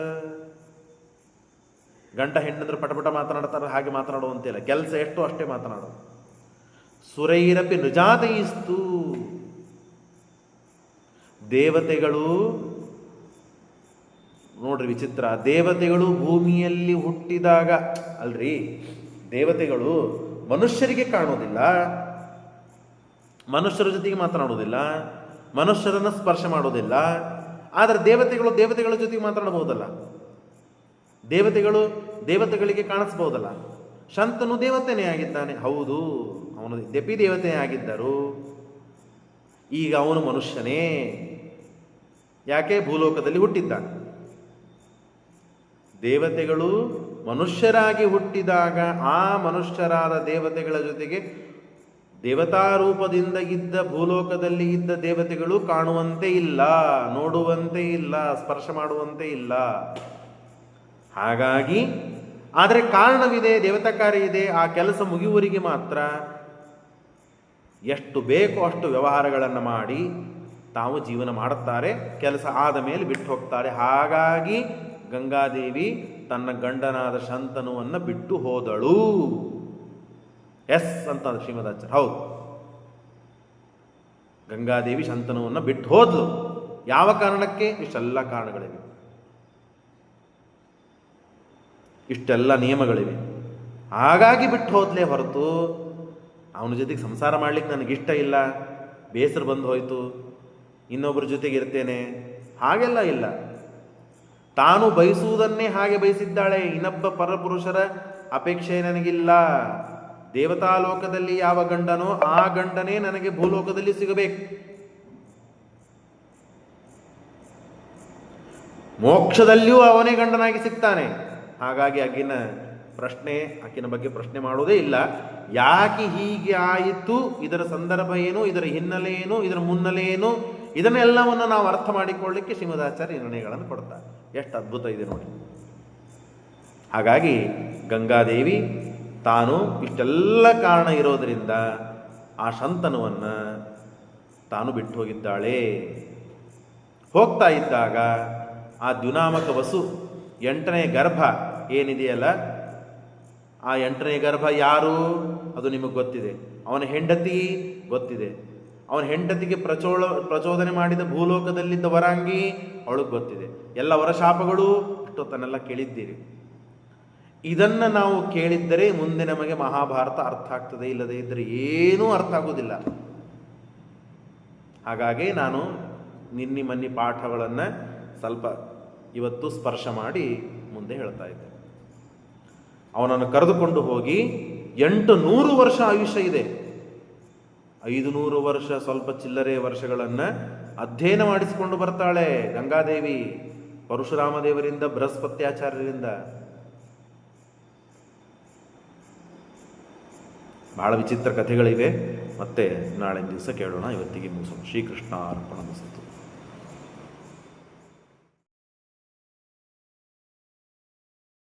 ಗಂಡ ಹೆಣ್ಣಂದ್ರೆ ಪಟಪಟ ಮಾತನಾಡ್ತಾರೆ, ಹಾಗೆ ಮಾತನಾಡುವಂತಿಲ್ಲ. ಕೆಲಸ ಎಷ್ಟು ಅಷ್ಟೇ ಮಾತನಾಡೋದು. ಸುರೈರಪಿ ನೃಜಾತೈಸ್ತು. ದೇವತೆಗಳು ನೋಡ್ರಿ ವಿಚಿತ್ರ. ದೇವತೆಗಳು ಭೂಮಿಯಲ್ಲಿ ಹುಟ್ಟಿದಾಗ ಅಲ್ರಿ, ದೇವತೆಗಳು ಮನುಷ್ಯರಿಗೆ ಕಾಣೋದಿಲ್ಲ, ಮನುಷ್ಯರ ಜೊತೆಗೆ ಮಾತನಾಡೋದಿಲ್ಲ, ಮನುಷ್ಯರನ್ನು ಸ್ಪರ್ಶ ಮಾಡೋದಿಲ್ಲ. ಆದರೆ ದೇವತೆಗಳ ಜೊತೆಗೆ ಮಾತಾಡಬಹುದಲ್ಲ, ದೇವತೆಗಳಿಗೆ ಕಾಣಿಸ್ಬಹುದಲ್ಲ. ಶಂತನು ದೇವತೆನೇ ಆಗಿದ್ದಾನೆ, ಹೌದು, ಅವನು ಯದ್ಯಪಿ ದೇವತೆ ಆಗಿದ್ದರು, ಈಗ ಅವನು ಮನುಷ್ಯನೇ. ಯಾಕೆ? ಭೂಲೋಕದಲ್ಲಿ ಹುಟ್ಟಿದ್ದಾನೆ. ದೇವತೆಗಳು ಮನುಷ್ಯರಾಗಿ ಹುಟ್ಟಿದಾಗ ಆ ಮನುಷ್ಯರಾದ ದೇವತೆಗಳ ಜೊತೆಗೆ ದೇವತಾರೂಪದಿಂದ ಇದ್ದ ಭೂಲೋಕದಲ್ಲಿ ಇದ್ದ ದೇವತೆಗಳು ಕಾಣುವಂತೆ ಇಲ್ಲ, ನೋಡುವಂತೆ ಇಲ್ಲ, ಸ್ಪರ್ಶ ಮಾಡುವಂತೆ ಇಲ್ಲ. ಹಾಗಾಗಿ ಆದರೆ ಕಾರಣವಿದೆ, ದೇವತಾ ಕಾರ್ಯ ಇದೆ. ಆ ಕೆಲಸ ಮುಗಿಯುವವರಿಗೆ ಮಾತ್ರ ಎಷ್ಟು ಬೇಕೋ ಅಷ್ಟು ವ್ಯವಹಾರಗಳನ್ನು ಮಾಡಿ ತಾವು ಜೀವನ ಮಾಡುತ್ತಾರೆ. ಕೆಲಸ ಆದ ಮೇಲೆ ಬಿಟ್ಟು ಹೋಗ್ತಾರೆ. ಹಾಗಾಗಿ ಗಂಗಾದೇವಿ ತನ್ನ ಗಂಡನಾದ ಶಂತನುವನ್ನು ಬಿಟ್ಟು ಹೋದಳು. ಎಸ್ ಅಂತ ಶ್ರೀಮದಾಚಾರ್ಯ, ಹೌದು, ಗಂಗಾದೇವಿ ಶಂತನುವನ್ನು ಬಿಟ್ಟು ಹೋದ್ಲು. ಯಾವ ಕಾರಣಕ್ಕೆ? ಇಷ್ಟೆಲ್ಲ ಕಾರಣಗಳಿವೆ, ಇಷ್ಟೆಲ್ಲ ನಿಯಮಗಳಿವೆ. ಹಾಗಾಗಿ ಬಿಟ್ಟು ಹೋದ್ಲೇ ಹೊರತು ಅವನ ಜೊತೆಗೆ ಸಂಸಾರ ಮಾಡ್ಲಿಕ್ಕೆ ನನಗಿಷ್ಟ ಇಲ್ಲ, ಬೇಸರ ಬಂದು ಹೋಯಿತು, ಇನ್ನೊಬ್ಬರ ಜೊತೆಗೆ ಇರ್ತೇನೆ, ಹಾಗೆಲ್ಲ ಇಲ್ಲ. ತಾನು ಬಯಸುವುದನ್ನೇ ಹಾಗೆ ಬಯಸಿದ್ದಾಳೆ. ಇನ್ನೊಬ್ಬ ಪರಪುರುಷರ ಅಪೇಕ್ಷೆ ನನಗಿಲ್ಲ. ದೇವತಾಲೋಕದಲ್ಲಿ ಯಾವ ಗಂಡನೋ ಆ ಗಂಡನೇ ನನಗೆ ಭೂಲೋಕದಲ್ಲಿ ಸಿಗಬೇಕು. ಮೋಕ್ಷದಲ್ಲಿಯೂ ಅವನೇ ಗಂಡನಾಗಿ ಸಿಗ್ತಾನೆ. ಹಾಗಾಗಿ ಆಕಿನ ಬಗ್ಗೆ ಪ್ರಶ್ನೆ ಮಾಡೋದೇ ಇಲ್ಲ. ಯಾಕೆ ಹೀಗೆ ಆಯಿತು, ಇದರ ಸಂದರ್ಭ ಏನು, ಇದರ ಹಿನ್ನೆಲೆ ಏನು, ಇದರ ಮುನ್ನೆಲೆ ಏನು, ಇದನ್ನೆಲ್ಲವನ್ನು ನಾವು ಅರ್ಥ ಮಾಡಿಕೊಳ್ಳಲಿಕ್ಕೆ ಶ್ರೀಮದಾಚಾರ್ಯ ನಿರ್ಣಯಗಳನ್ನು ಕೊಡ್ತಾರೆ. ಎಷ್ಟು ಅದ್ಭುತ ಇದೆ ನೋಡಿ. ಹಾಗಾಗಿ ಗಂಗಾದೇವಿ ತಾನು ಇಷ್ಟೆಲ್ಲ ಕಾರಣ ಇರೋದರಿಂದ ಆ ಶಂತನುವನ್ನು ತಾನು ಬಿಟ್ಟು ಹೋಗಿದ್ದಾಳೆ. ಹೋಗ್ತಾ ಇದ್ದಾಗ ಆ ದ್ಯುನಾಮಕ ವಸು 8ನೇ ಗರ್ಭ ಏನಿದೆಯಲ್ಲ, ಆ 8ನೇ ಗರ್ಭ ಯಾರು ಅದು ನಿಮಗೆ ಗೊತ್ತಿದೆ. ಅವನ ಹೆಂಡತಿ ಗೊತ್ತಿದೆ. ಅವನ ಹೆಂಡತಿಗೆ ಪ್ರಚೋದನೆ ಮಾಡಿದ ಭೂಲೋಕದಲ್ಲಿದ್ದ ವರಾಂಗಿ ಅವಳಿಗೆ ಗೊತ್ತಿದೆ. ಎಲ್ಲ ವರಶಾಪಗಳು ಇಷ್ಟೊತ್ತನ್ನೆಲ್ಲ ಕೇಳಿದ್ದೀರಿ. ಇದನ್ನು ನಾವು ಕೇಳಿದ್ದರೆ ಮುಂದೆ ನಮಗೆ ಮಹಾಭಾರತ ಅರ್ಥ ಆಗ್ತದೆ, ಇಲ್ಲದೇ ಇದ್ದರೆ ಏನೂ ಅರ್ಥ ಆಗೋದಿಲ್ಲ. ಹಾಗಾಗಿ ನಾನು ನಿನ್ನಿ ಪಾಠಗಳನ್ನು ಸ್ವಲ್ಪ ಇವತ್ತು ಸ್ಪರ್ಶ ಮಾಡಿ ಮುಂದೆ ಹೇಳ್ತಾ ಇದ್ದೆ. ಅವನನ್ನು ಕರೆದುಕೊಂಡು ಹೋಗಿ 800 ವರ್ಷ ಆಯುಷ್ಯ ಇದೆ. 500 ವರ್ಷ ಸ್ವಲ್ಪ ಚಿಲ್ಲರೆ ವರ್ಷಗಳನ್ನು ಅಧ್ಯಯನ ಮಾಡಿಸಿಕೊಂಡು ಬರ್ತಾಳೆ ಗಂಗಾದೇವಿ ಪರಶುರಾಮ ದೇವರಿಂದ, ಬೃಹಸ್ಪತ್ಯಾಚಾರ್ಯರಿಂದ. ಬಹಳ ವಿಚಿತ್ರ ಕಥೆಗಳಿವೆ. ಮತ್ತೆ ನಾಳೆ ದಿವಸ ಕೇಳೋಣ. ಇವತ್ತಿಗೆ ಮುಗಿಸೋಣ. ಶ್ರೀಕೃಷ್ಣ ಅರ್ಪಣಮಸ್ತು.